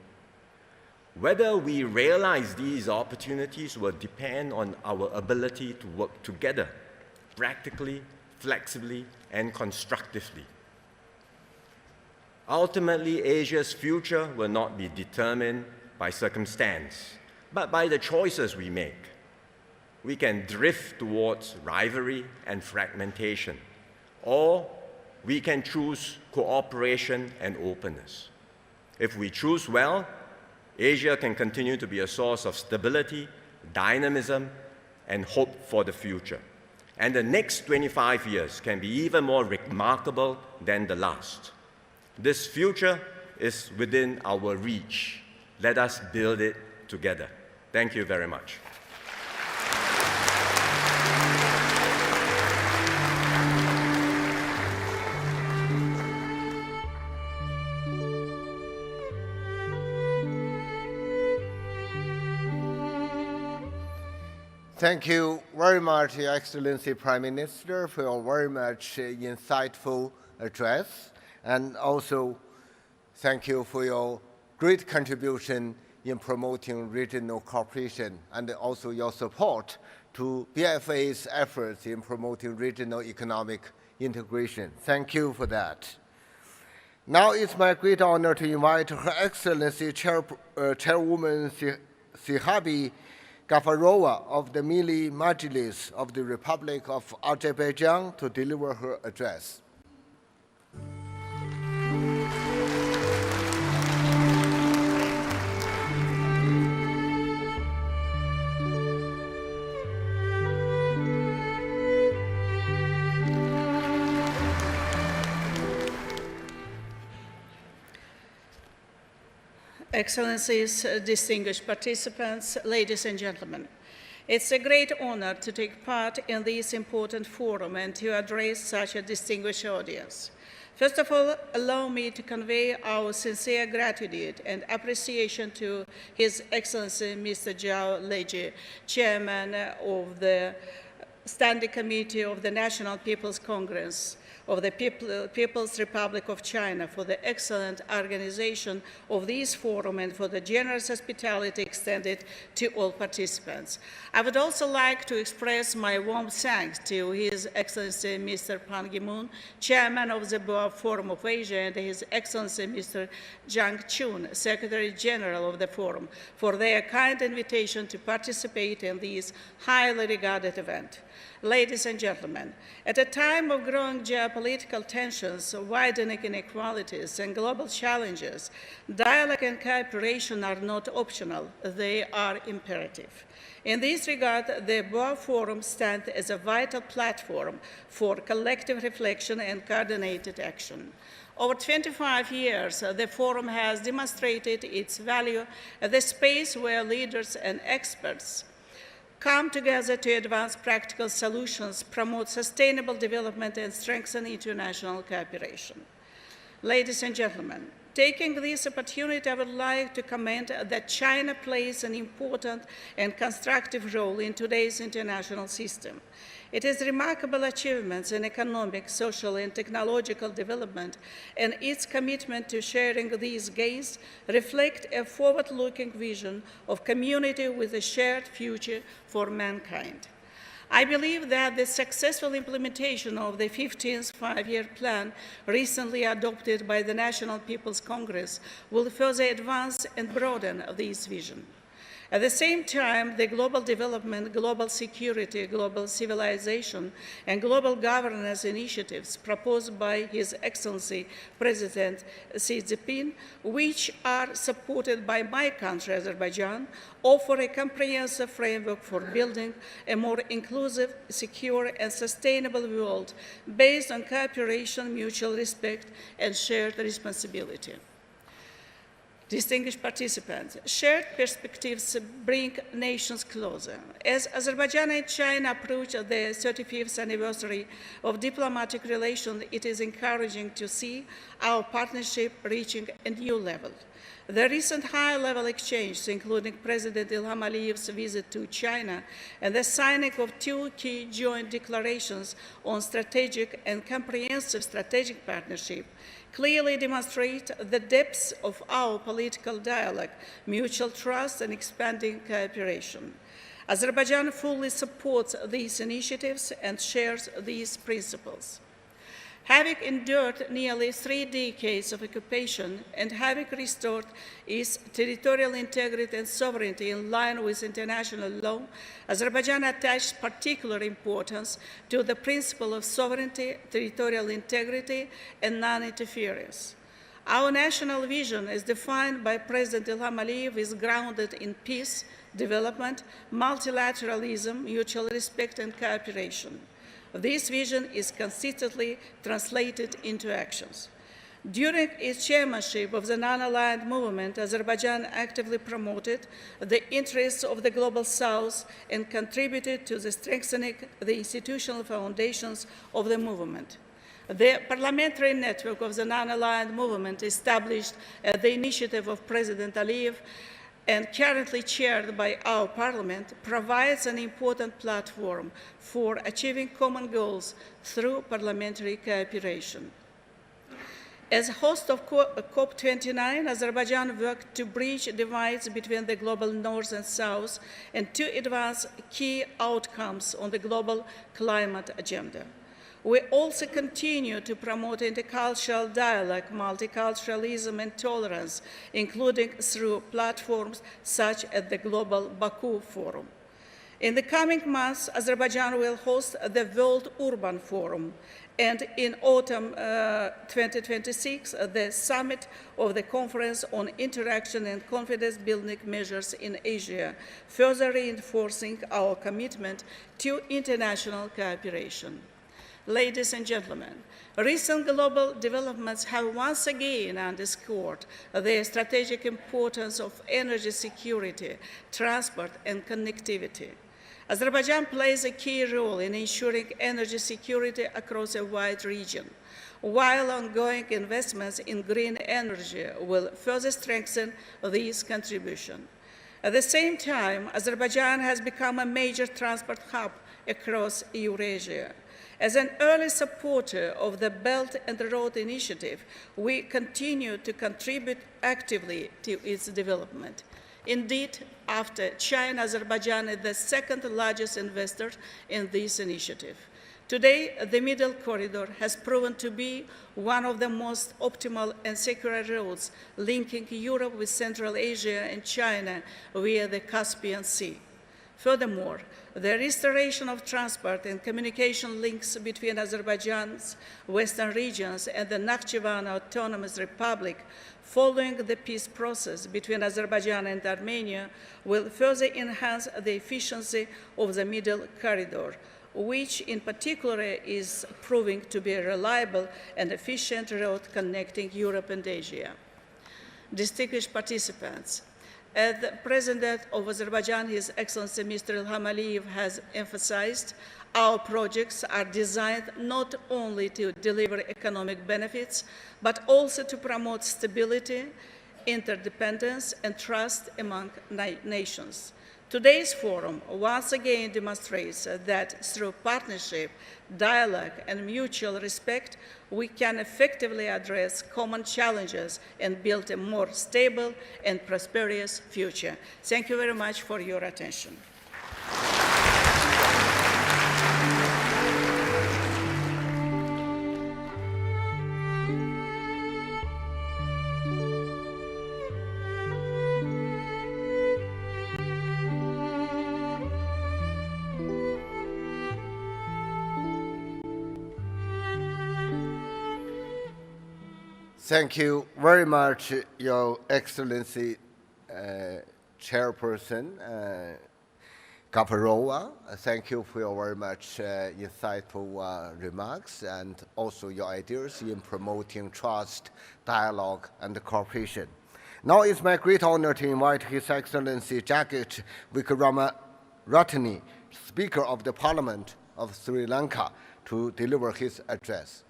Whether we realize these opportunities will depend on our ability to work together, practically, flexibly, and constructively. Ultimately, Asia's future will not be determined by circumstance, but by the choices we make. We can drift towards rivalry and fragmentation, or we can choose cooperation and openness. If we choose well, Asia can continue to be a source of stability, dynamism, and hope for the future. And the next 25 years can be even more remarkable than the last. This future is within our reach. Let us build it together. Thank you very much. Thank you very much, Your Excellency Prime Minister, for your very much insightful address. And also, thank you for your great contribution in promoting regional cooperation and also your support to BFA's efforts in promoting regional economic integration. Thank you for that. Now it's my great honor to invite Her Excellency Chairwoman Sihabi Gafarova of the Milli Majlis of the Republic of Azerbaijan to deliver her address. Excellencies, distinguished participants, ladies and gentlemen, it's a great honor to take part in this important forum and to address such a distinguished audience. First of all, allow me to convey our sincere gratitude and appreciation to His Excellency Mr. Zhao Leji, Chairman of the Standing Committee of the National People's Congress of the People's Republic of China, for the excellent organization of this forum and for the generous hospitality extended to all participants. I would also like to express my warm thanks to His Excellency Mr. Ban Ki-moon, Chairman of the Boao Forum of Asia, and His Excellency Mr. Zhang Chun, Secretary General of the Forum, for their kind invitation to participate in this highly regarded event. Ladies and gentlemen, at a time of growing geopolitical tensions, widening inequalities, and global challenges, dialogue and cooperation are not optional, they are imperative. In this regard, the Boao Forum stands as a vital platform for collective reflection and coordinated action. Over 25 years, the Forum has demonstrated its value as a space where leaders and experts come together to advance practical solutions, promote sustainable development, and strengthen international cooperation. Ladies and gentlemen, taking this opportunity, I would like to comment that China plays an important and constructive role in today's international system. It has remarkable achievements in economic, social, and technological development, and its commitment to sharing these gains reflect a forward-looking vision of community with a shared future for mankind. I believe that the successful implementation of the 15th five-year plan recently adopted by the National People's Congress will further advance and broaden this vision. At the same time, the global development, global security, global civilization, and global governance initiatives proposed by His Excellency President Xi Jinping, which are supported by my country, Azerbaijan, offer a comprehensive framework for building a more inclusive, secure, and sustainable world based on cooperation, mutual respect, and shared responsibility. Distinguished participants, shared perspectives bring nations closer. As Azerbaijan and China approach the 35th anniversary of diplomatic relations, it is encouraging to see our partnership reaching a new level. The recent high-level exchanges, including President Ilham Aliyev's visit to China and the signing of two key joint declarations on strategic and comprehensive strategic partnership, clearly demonstrate the depths of our political dialogue, mutual trust, and expanding cooperation. Azerbaijan fully supports these initiatives and shares these principles. Having endured nearly 3 decades of occupation and having restored its territorial integrity and sovereignty in line with international law, Azerbaijan attaches particular importance to the principle of sovereignty, territorial integrity, and non-interference. Our national vision, as defined by President Ilham Aliyev, is grounded in peace, development, multilateralism, mutual respect, and cooperation. This vision is consistently translated into actions. During its chairmanship of the non-aligned movement, Azerbaijan actively promoted the interests of the Global South and contributed to the strengthening the institutional foundations of the movement. The parliamentary network of the non-aligned movement, established at the initiative of President Aliyev and currently chaired by our parliament, provides an important platform for achieving common goals through parliamentary cooperation. As host of COP29, Azerbaijan worked to bridge divides between the global North and South and to advance key outcomes on the global climate agenda. We also continue to promote intercultural dialogue, multiculturalism, and tolerance, including through platforms such as the Global Baku Forum. In the coming months, Azerbaijan will host the World Urban Forum, and in autumn 2026, the summit of the Conference on Interaction and Confidence-Building Measures in Asia, further reinforcing our commitment to international cooperation. Ladies and gentlemen, recent global developments have once again underscored the strategic importance of energy security, transport, and connectivity. Azerbaijan plays a key role in ensuring energy security across a wide region, while ongoing investments in green energy will further strengthen this contribution. At the same time, Azerbaijan has become a major transport hub across Eurasia. As an early supporter of the Belt and Road Initiative, we continue to contribute actively to its development. Indeed, after China, Azerbaijan is the second largest investor in this initiative. Today, the Middle Corridor has proven to be one of the most optimal and secure roads linking Europe with Central Asia and China via the Caspian Sea. Furthermore, the restoration of transport and communication links between Azerbaijan's western regions and the Nakhchivan Autonomous Republic following the peace process between Azerbaijan and Armenia will further enhance the efficiency of the Middle Corridor, which in particular is proving to be a reliable and efficient road connecting Europe and Asia. Distinguished participants, As the President of Azerbaijan, His Excellency Mr. Ilham Aliyev, has emphasized, our projects are designed not only to deliver economic benefits, but also to promote stability, interdependence, and trust among nations. Today's forum once again demonstrates that through partnership, dialogue, and mutual respect, we can effectively address common challenges and build a more stable and prosperous future. Thank you very much for your attention. Thank you very much, Your Excellency, Chairperson Gafarova. Thank you for your very much insightful remarks and also your ideas in promoting trust, dialogue, and cooperation. Now it's my great honor to invite His Excellency Jagat Vikramaratne, Speaker of the Parliament of Sri Lanka, to deliver his address.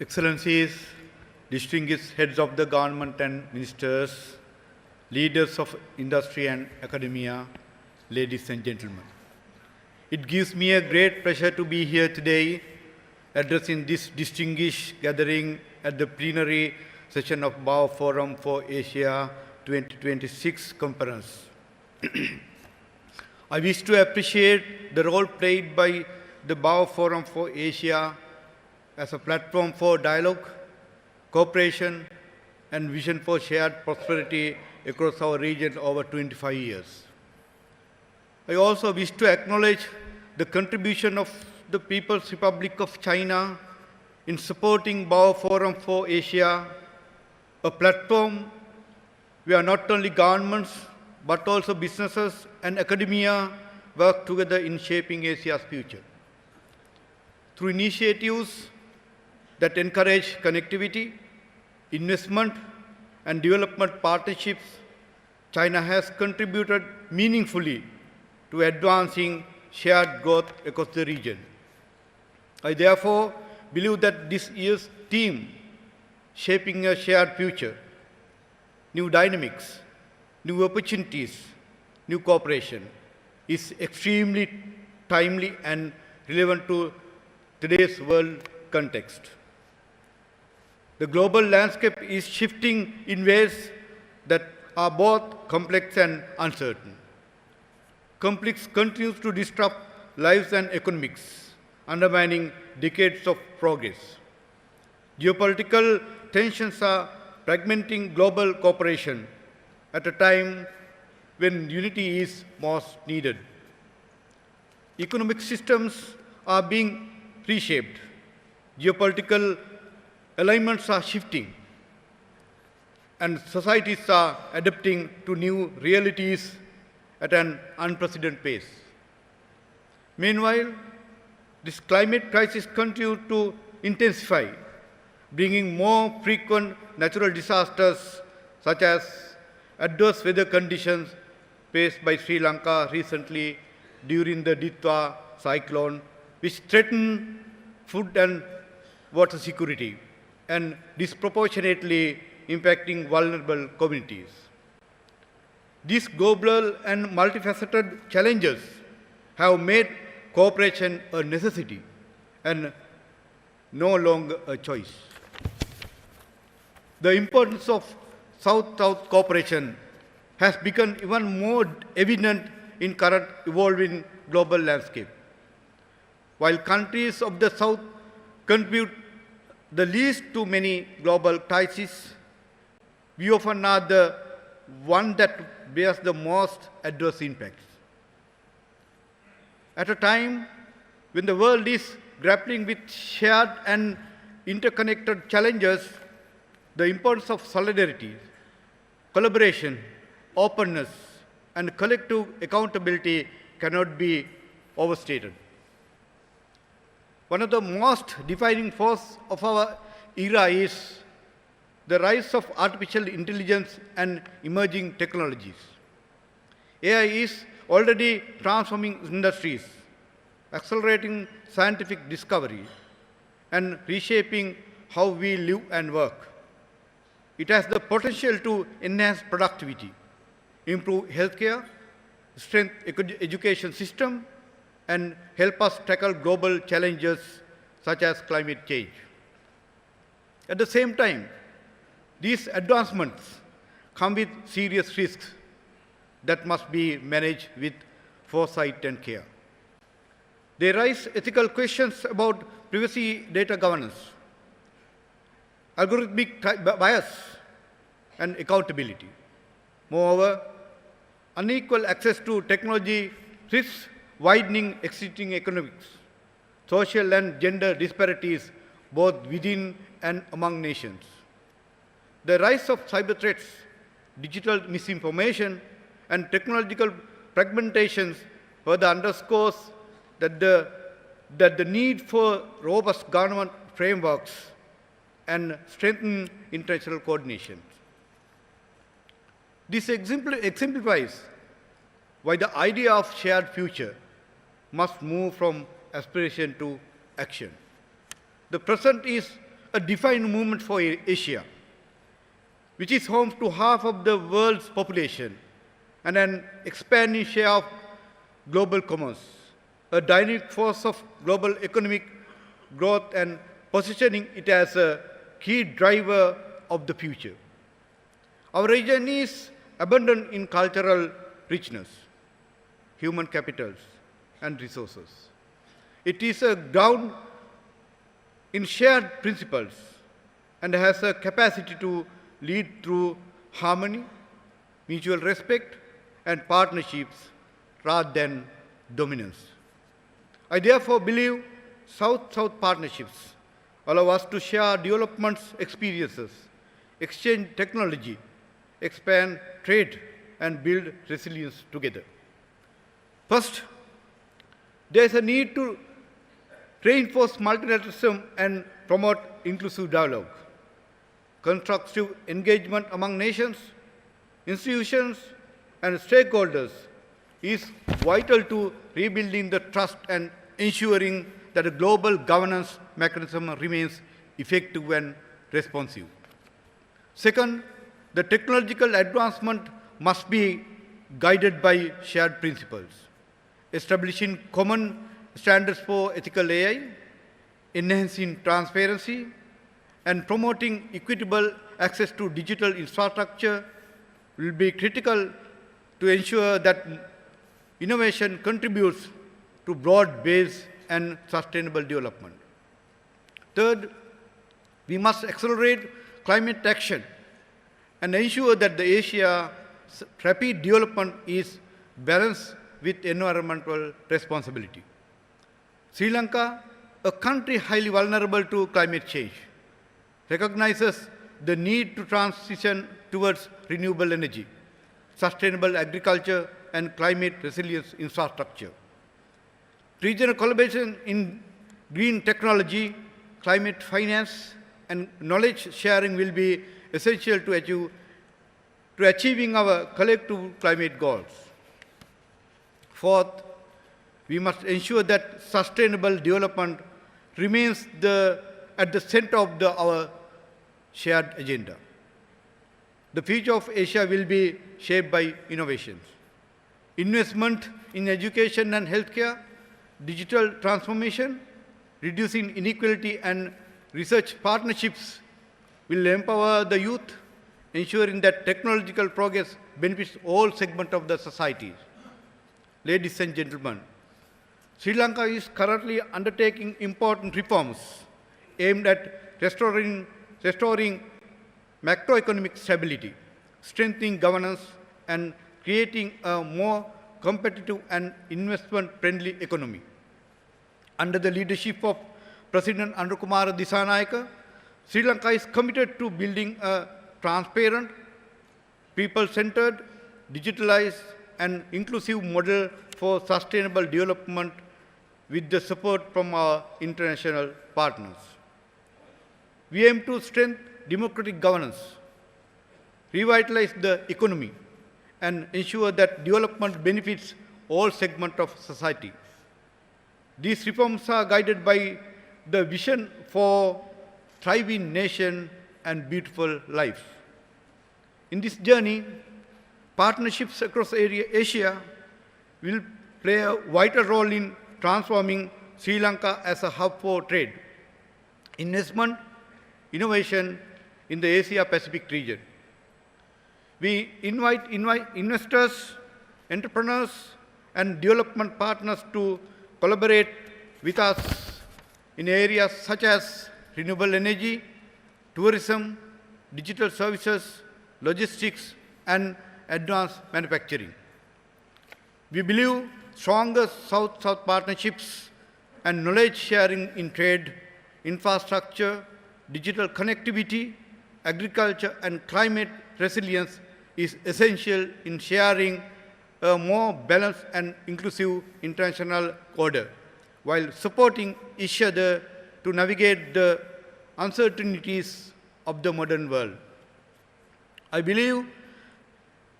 Excellencies, distinguished heads of the government and ministers, leaders of industry and academia, ladies and gentlemen. It gives me a great pleasure to be here today addressing this distinguished gathering at the plenary session of BAO Forum for Asia 2026 conference. I wish to appreciate the role played by the BAO Forum for Asia as a platform for dialogue, cooperation, and vision for shared prosperity across our region over 25 years. I also wish to acknowledge the contribution of the People's Republic of China in supporting BAO Forum for Asia, a platform where not only governments but also businesses and academia work together in shaping Asia's future. Through initiatives that encourage connectivity, investment, and development partnerships, China has contributed meaningfully to advancing shared growth across the region. I therefore believe that this year's theme, Shaping a Shared Future, New Dynamics, New Opportunities, New Cooperation, is extremely timely and relevant to today's world context. The global landscape is shifting in ways that are both complex and uncertain. Conflicts continue to disrupt lives and economics, undermining decades of progress. Geopolitical tensions are fragmenting global cooperation at a time when unity is most needed. Economic systems are being reshaped. Geopolitical alignments are shifting, and societies are adapting to new realities at an unprecedented pace. Meanwhile, this climate crisis continues to intensify, bringing more frequent natural disasters such as adverse weather conditions faced by Sri Lanka recently during the Ditwa cyclone, which threatened food and water security and disproportionately impacting vulnerable communities. These global and multifaceted challenges have made cooperation a necessity and no longer a choice. The importance of South-South cooperation has become even more evident in current evolving global landscape. While countries of the South contribute the least to many global crises, we often are the one that bears the most adverse impacts. At a time when the world is grappling with shared and interconnected challenges, the importance of solidarity, collaboration, openness, and collective accountability cannot be overstated. One of the most defining forces of our era is the rise of artificial intelligence and emerging technologies. AI is already transforming industries, accelerating scientific discovery, and reshaping how we live and work. It has the potential to enhance productivity, improve healthcare, strengthen education system, and help us tackle global challenges such as climate change. At the same time, these advancements come with serious risks that must be managed with foresight and care. They raise ethical questions about privacy, data governance, algorithmic bias, and accountability. Moreover, unequal access to technology risks widening existing economics, social and gender disparities both within and among nations. The rise of cyber threats, digital misinformation, and technological fragmentations further underscores that the need for robust government frameworks and strengthened international coordination. This exemplifies why the idea of shared future must move from aspiration to action. The present is a defined moment for Asia, which is home to half of the world's population and an expanding share of global commerce, a dynamic force of global economic growth and positioning it as a key driver of the future. Our region is abundant in cultural richness, human capitals, and resources. It is a ground in shared principles and has a capacity to lead through harmony, mutual respect, and partnerships rather than dominance. I therefore believe South-South partnerships allow us to share development experiences, exchange technology, expand trade, and build resilience together. First, there is a need to reinforce multilateralism and promote inclusive dialogue. Constructive engagement among nations, institutions, and stakeholders is vital to rebuilding the trust and ensuring that a global governance mechanism remains effective and responsive. Second, the technological advancement must be guided by shared principles, establishing common standards for ethical AI, enhancing transparency, and promoting equitable access to digital infrastructure will be critical to ensure that innovation contributes to broad-based and sustainable development. Third, we must accelerate climate action and ensure that the Asia's rapid development is balanced with environmental responsibility. Sri Lanka, a country highly vulnerable to climate change, recognizes the need to transition towards renewable energy, sustainable agriculture, and climate resilience infrastructure. Regional collaboration in green technology, climate finance, and knowledge sharing will be essential to achieving our collective climate goals. Fourth, we must ensure that sustainable development remains at the center of our shared agenda. The future of Asia will be shaped by innovations. Investment in education and healthcare, digital transformation, reducing inequality, and research partnerships will empower the youth, ensuring that technological progress benefits all segments of the society. Ladies and gentlemen, Sri Lanka is currently undertaking important reforms aimed at restoring macroeconomic stability, strengthening governance, and creating a more competitive and investment-friendly economy. Under the leadership of President Anukumara Disanayaka, Sri Lanka is committed to building a transparent, people-centered, digitalized, and inclusive model for sustainable development with the support from our international partners. We aim to strengthen democratic governance, revitalize the economy, and ensure that development benefits all segments of society. These reforms are guided by the vision for thriving nation and beautiful life. In this journey, partnerships across Asia will play a vital role in transforming Sri Lanka as a hub for trade, investment, innovation in the Asia-Pacific region. We invite investors, entrepreneurs, and development partners to collaborate with us in areas such as renewable energy, tourism, digital services, logistics, and advanced manufacturing. We believe stronger South-South partnerships and knowledge sharing in trade, infrastructure, digital connectivity, agriculture, and climate resilience is essential in sharing a more balanced and inclusive international order, while supporting each other to navigate the uncertainties of the modern world. I believe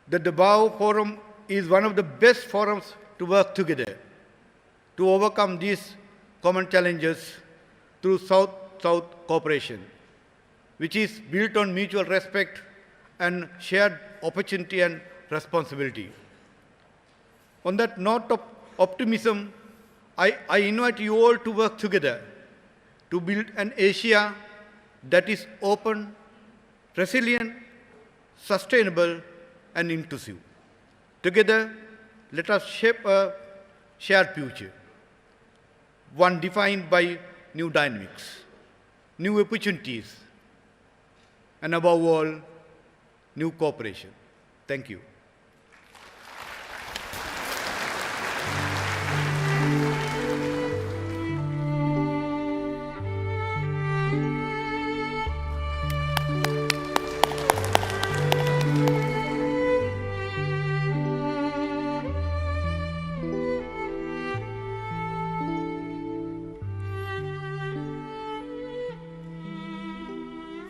that the BAO Forum is one of the best forums to work together to overcome these common challenges through South-South cooperation, which is built on mutual respect and shared opportunity and responsibility. On that note of optimism, I invite you all to work together to build an Asia that is open, resilient, sustainable, and inclusive. Together, let us shape a shared future, one defined by new dynamics, new opportunities, and above all, new cooperation. Thank you.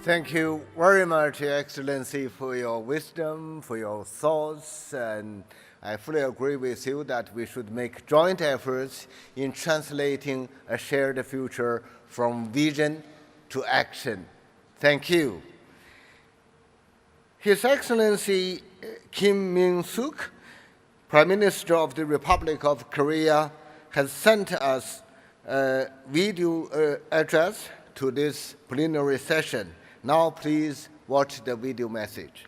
Thank you very much, Your Excellency, for your wisdom, for your thoughts, and I fully agree with you that we should make joint efforts in translating a shared future from vision to action. Thank you. His Excellency Kim Min-suk, Prime Minister of the Republic of Korea, has sent us a video address to this plenary session. Now please watch the video message.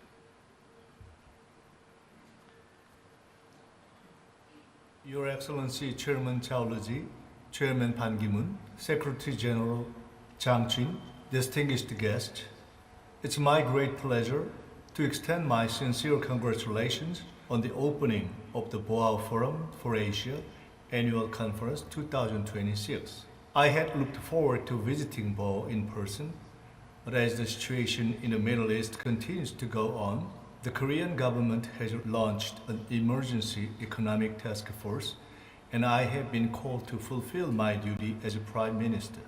Your Excellency Chairman赵乐际, Chairman Ban Ki-moon, Secretary General Jang Jin, distinguished guests, it's my great pleasure to extend my sincere congratulations on the opening of the BOAO Forum for Asia Annual Conference 2026. I had looked forward to visiting BOAO in person, but as the situation in the Middle East continues to go on, the Korean government has launched an emergency economic task force, and I have been called to fulfill my duty as a Prime Minister.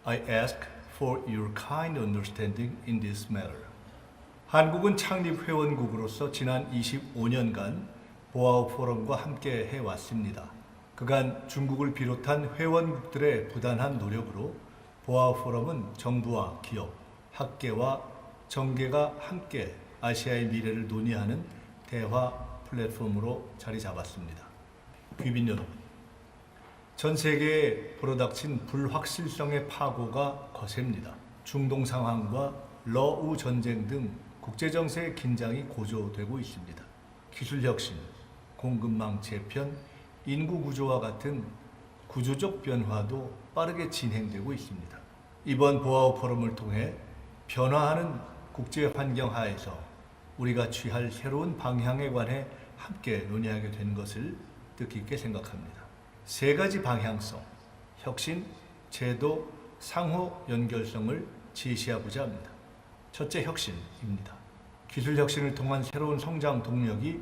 I ask for your kind understanding in this matter. 한국은 창립 회원국으로서 지난 25년간 보아오 포럼과 함께 해왔습니다. 그간 중국을 비롯한 회원국들의 부단한 노력으로 보아오 포럼은 정부와 기업, 학계와 정계가 함께 아시아의 미래를 논의하는 대화 플랫폼으로 자리 잡았습니다. 귀빈 여러분, 전 세계에 불어닥친 불확실성의 파고가 거셉니다. 중동 상황과 러우 전쟁 등 국제정세의 긴장이 고조되고 있습니다. 기술혁신, 공급망 재편, 인구 구조와 같은 구조적 변화도 빠르게 진행되고 있습니다. 이번 보아오 포럼을 통해 변화하는 국제 환경 하에서 우리가 취할 새로운 방향에 관해 함께 논의하게 된 것을 뜻깊게 생각합니다. 세 가지 방향성, 혁신, 제도, 상호 연결성을 제시하고자 합니다. 첫째, 혁신입니다. 기술 혁신을 통한 새로운 성장 동력이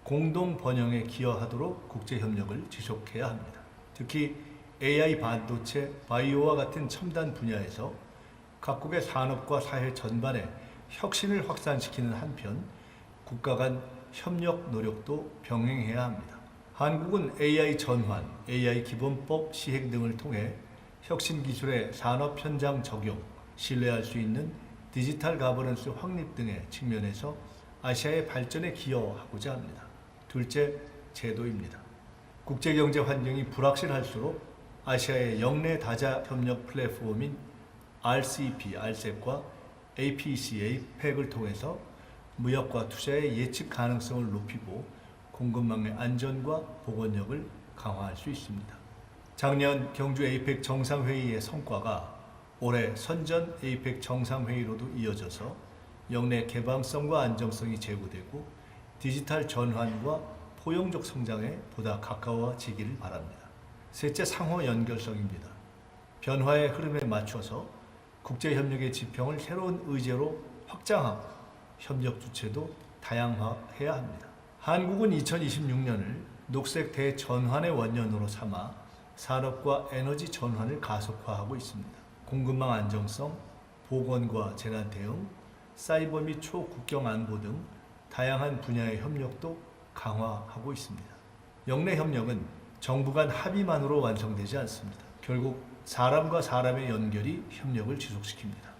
공동 번영에 기여하도록 국제협력을 지속해야 합니다. 특히 AI 반도체, 바이오와 같은 첨단 분야에서 각국의 산업과 사회 전반에 혁신을 확산시키는 한편 국가 간 협력 노력도 병행해야 합니다. 한국은 AI 전환, AI 기본법 시행 등을 통해 혁신 기술의 산업 현장 적용, 신뢰할 수 있는 디지털 가버넌스 확립 등의 측면에서 아시아의 발전에 기여하고자 합니다. 둘째, 제도입니다. 국제경제 환경이 불확실할수록 아시아의 영내 다자 협력 플랫폼인 RCEP, RCEP과 APECA, 팩을 통해서 무역과 투자의 예측 가능성을 높이고 공급망의 안전과 복원력을 강화할 수 있습니다. 작년 경주 에이펙 정상회의의 성과가 올해 선전 에이펙 정상회의로도 이어져서 영내 개방성과 안정성이 제고되고 디지털 전환과 포용적 성장에 보다 가까워지기를 바랍니다. 셋째, 상호 연결성입니다. 변화의 흐름에 맞춰서 국제협력의 지평을 새로운 의제로 확장하고 협력 주체도 다양화해야 합니다. 한국은 2026년을 녹색 대전환의 원년으로 삼아 산업과 에너지 전환을 가속화하고 있습니다. 공급망 안정성, 보건과 재난 대응, 사이버 및 초국경 안보 등 다양한 분야의 협력도 강화하고 있습니다. 영내 협력은 정부 간 합의만으로 완성되지 않습니다. 결국 사람과 사람의 연결이 협력을 지속시킵니다.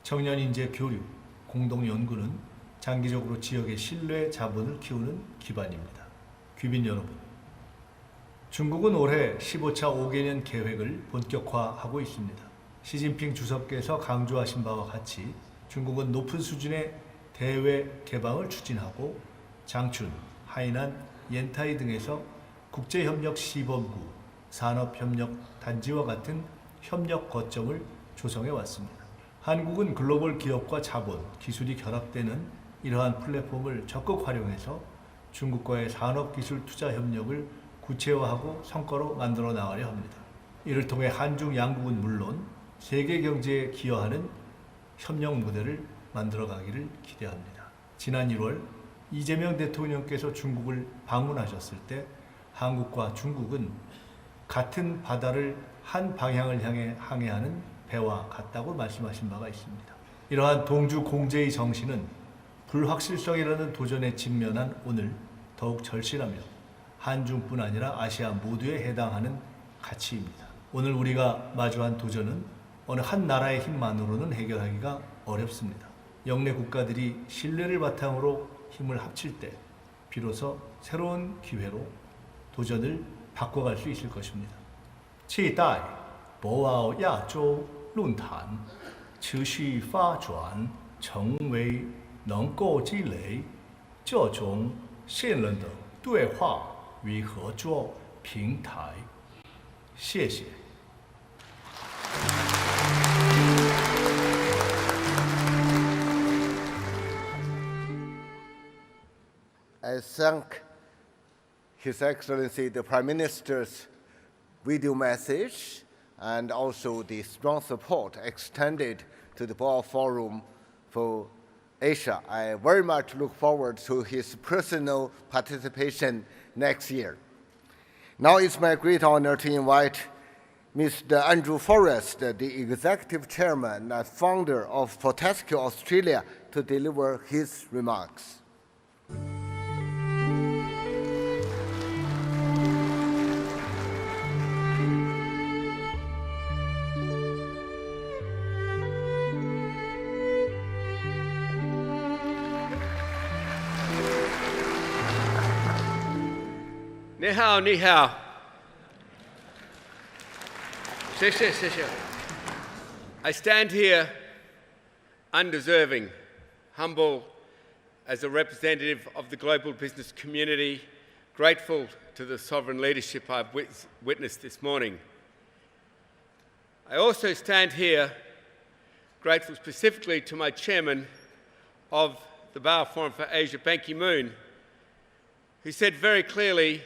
청년 인재 교류, 공동 연구는 장기적으로 지역의 신뢰 자본을 키우는 기반입니다. 귀빈 여러분, 중국은 올해 15차 5개년 계획을 본격화하고 있습니다. 시진핑 주석께서 강조하신 바와 같이 중국은 높은 수준의 대외 개방을 추진하고 장춘, 하이난, 옌타이 등에서 국제협력 시범구, 산업협력 단지와 같은 협력 거점을 조성해 왔습니다. 한국은 글로벌 기업과 자본, 기술이 결합되는 이러한 플랫폼을 적극 활용해서 중국과의 산업기술 투자 협력을 구체화하고 성과로 만들어 나가려 합니다. 이를 통해 한중 양국은 물론 세계 경제에 기여하는 협력 모델을 만들어가기를 기대합니다. 지난 1월 이재명 대통령께서 중국을 방문하셨을 때 한국과 중국은 같은 바다를 한 방향을 향해 항해하는 배와 같다고 말씀하신 바가 있습니다. 이러한 동주 공제의 정신은 불확실성이라는 도전에 직면한 오늘 더욱 절실하며 한중뿐 아니라 아시아 모두에 해당하는 가치입니다. 오늘 우리가 마주한 도전은 어느 한 나라의 힘만으로는 해결하기가 어렵습니다. 영내 국가들이 신뢰를 바탕으로 힘을 합칠 때 비로소 새로운 기회로 도전을 바꿔갈 수 있을 것입니다. 期待博鳌亚洲论坛持续发展，成为能够积累这种信任的对话与合作平台。谢谢。I thank His Excellency the Prime Minister's video message and also the strong support extended to the Boao Forum for Asia. I very much look forward to his personal participation next year. Now it's my great honor to invite Mr. Andrew Forrest, the Executive Chairman and founder of Fortescue Australia, to deliver his remarks. Ni hao, ni hao. 谢谢, 谢谢. I stand here undeserving, humble as a representative of the global business community, grateful to the sovereign leadership I've witnessed this morning. I also stand here grateful specifically to my chairman of the Boao Forum for Asia, Ban Ki-moon, who said very clearly,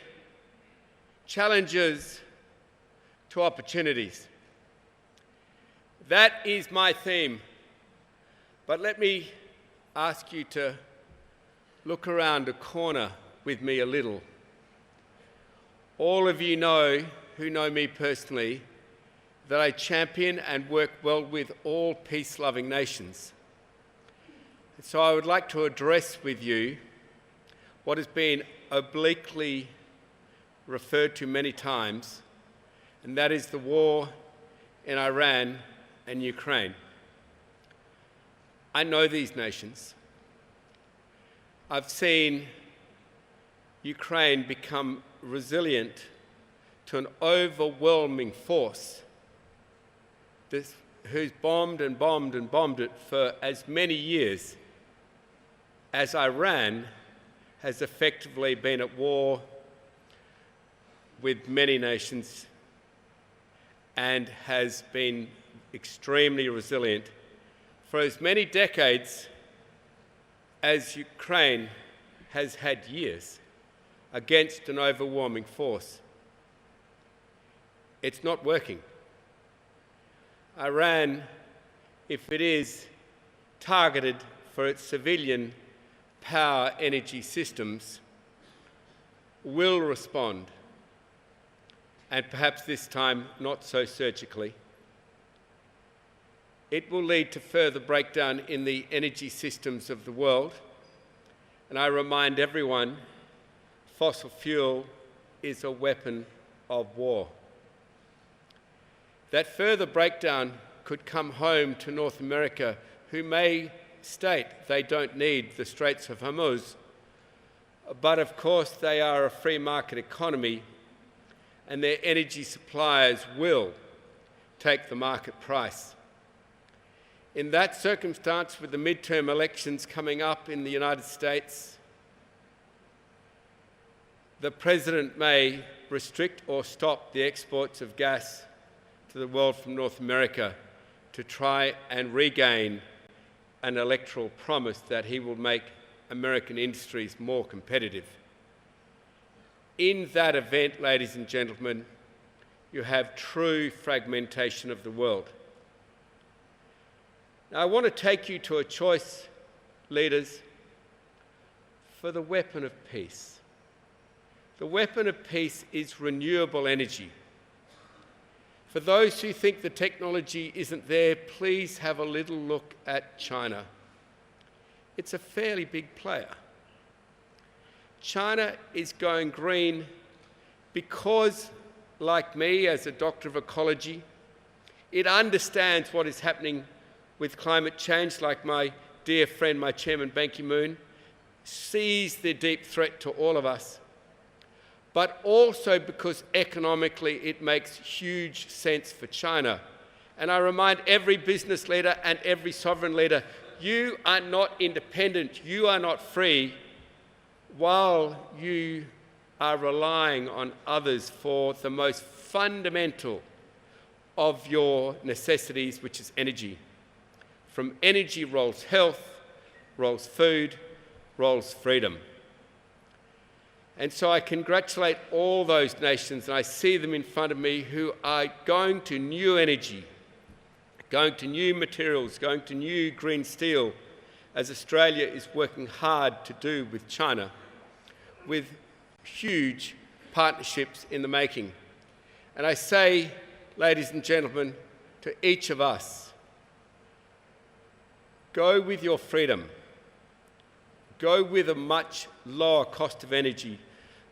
challenges to opportunities. That is my theme But let me ask you to look around a corner with me a little. All of you know, who know me personally, that I champion and work well with all peace-loving nations. So I would like to address with you what has been obliquely referred to many times, and that is the war in Iran and Ukraine. I know these nations. I've seen Ukraine become resilient to an overwhelming force who's bombed and bombed and bombed it for as many years as Iran has effectively been at war with many nations and has been extremely resilient for as many decades as Ukraine has had years against an overwhelming force. It's not working. Iran, if it is targeted for its civilian power energy systems, will respond, and perhaps this time not so surgically. It will lead to further breakdown in the energy systems of the world, and I remind everyone, fossil fuel is a weapon of war. That further breakdown could come home to North America, who may state they don't need the Straits of Hormuz, but of course they are a free market economy and their energy suppliers will take the market price. In that circumstance, with the midterm elections coming up in the United States, the President may restrict or stop the exports of gas to the world from North America to try and regain an electoral promise that he will make American industries more competitive. In that event, ladies and gentlemen, you have true fragmentation of the world. Now, I want to take you to a choice, leaders, for the weapon of peace. The weapon of peace is renewable energy. For those who think the technology isn't there, please have a little look at China. It's a fairly big player. China is going green because, like me as a doctor of ecology, it understands what is happening with climate change, like my dear friend, my chairman, Ban Ki-moon, sees the deep threat to all of us, but also because economically it makes huge sense for China. And I remind every business leader and every sovereign leader, you are not independent, you are not free, while you are relying on others for the most fundamental of your necessities, which is energy. From energy rolls health, rolls food, rolls freedom. And so I congratulate all those nations, and I see them in front of me, who are going to new energy, going to new materials, going to new green steel, as Australia is working hard to do with China, with huge partnerships in the making. And I say, ladies and gentlemen, to each of us, go with your freedom. Go with a much lower cost of energy.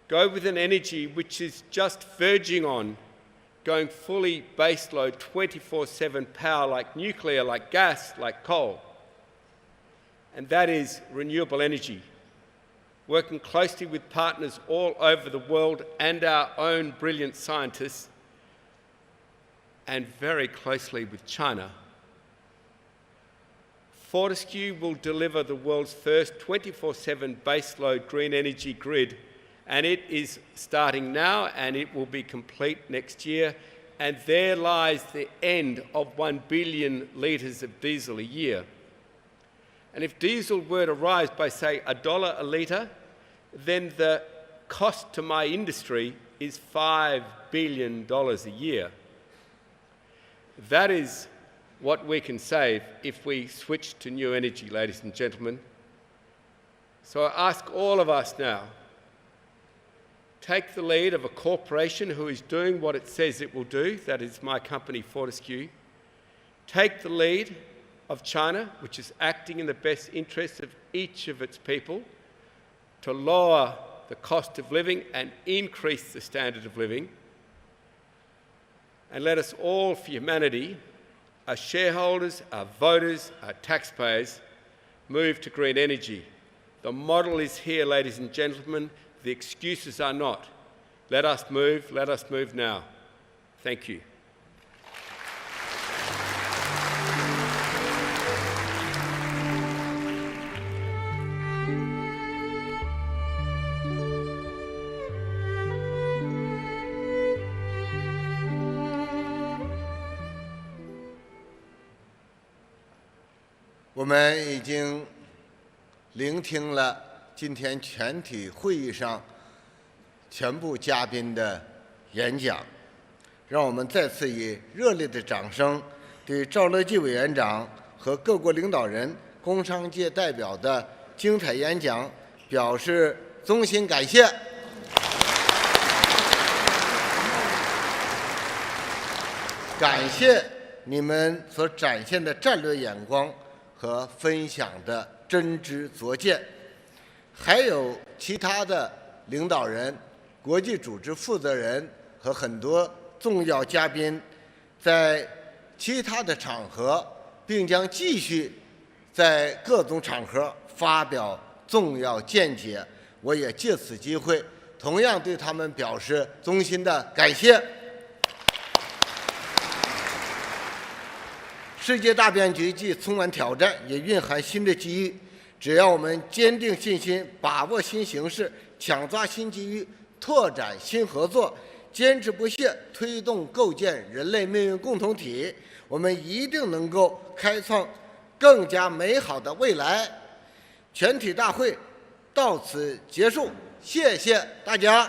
Go with an energy which is just verging on going fully baseload 24/7 power, like nuclear, like gas, like coal. And that is renewable energy. Working closely with partners all over the world and our own brilliant scientists, and very closely with China, Fortescue will deliver the world's first 24/7 baseload green energy grid, and it is starting now and it will be complete next year, and there lies the end of 1 billion litres of diesel a year. And if diesel were to rise by, say, $1 a litre, then the cost to my industry is $5 billion a year. That is what we can save if we switch to new energy, ladies and gentlemen. So I ask all of us now, take the lead of a corporation who is doing what it says it will do, that is my company Fortescue. Take the lead of China, which is acting in the best interests of each of its people, to lower the cost of living and increase the standard of living. And let us all, for humanity, our shareholders, our voters, our taxpayers, move to green energy. The model is here, ladies and gentlemen. The excuses are not. Let us move now. Thank you. 我们已经聆听了今天全体会议上全部嘉宾的演讲，让我们再次以热烈的掌声对赵乐际委员长和各国领导人、工商界代表的精彩演讲表示衷心感谢。感谢你们所展现的战略眼光和分享的真知灼见，还有其他的领导人、国际组织负责人和很多重要嘉宾，在其他的场合，并将继续在各种场合发表重要见解。我也借此机会，同样对他们表示衷心的感谢。世界大变局既充满挑战，也蕴含新的机遇。只要我们坚定信心，把握新形势，抢抓新机遇，拓展新合作，坚持不懈推动构建人类命运共同体，我们一定能够开创更加美好的未来。全体大会到此结束，谢谢大家。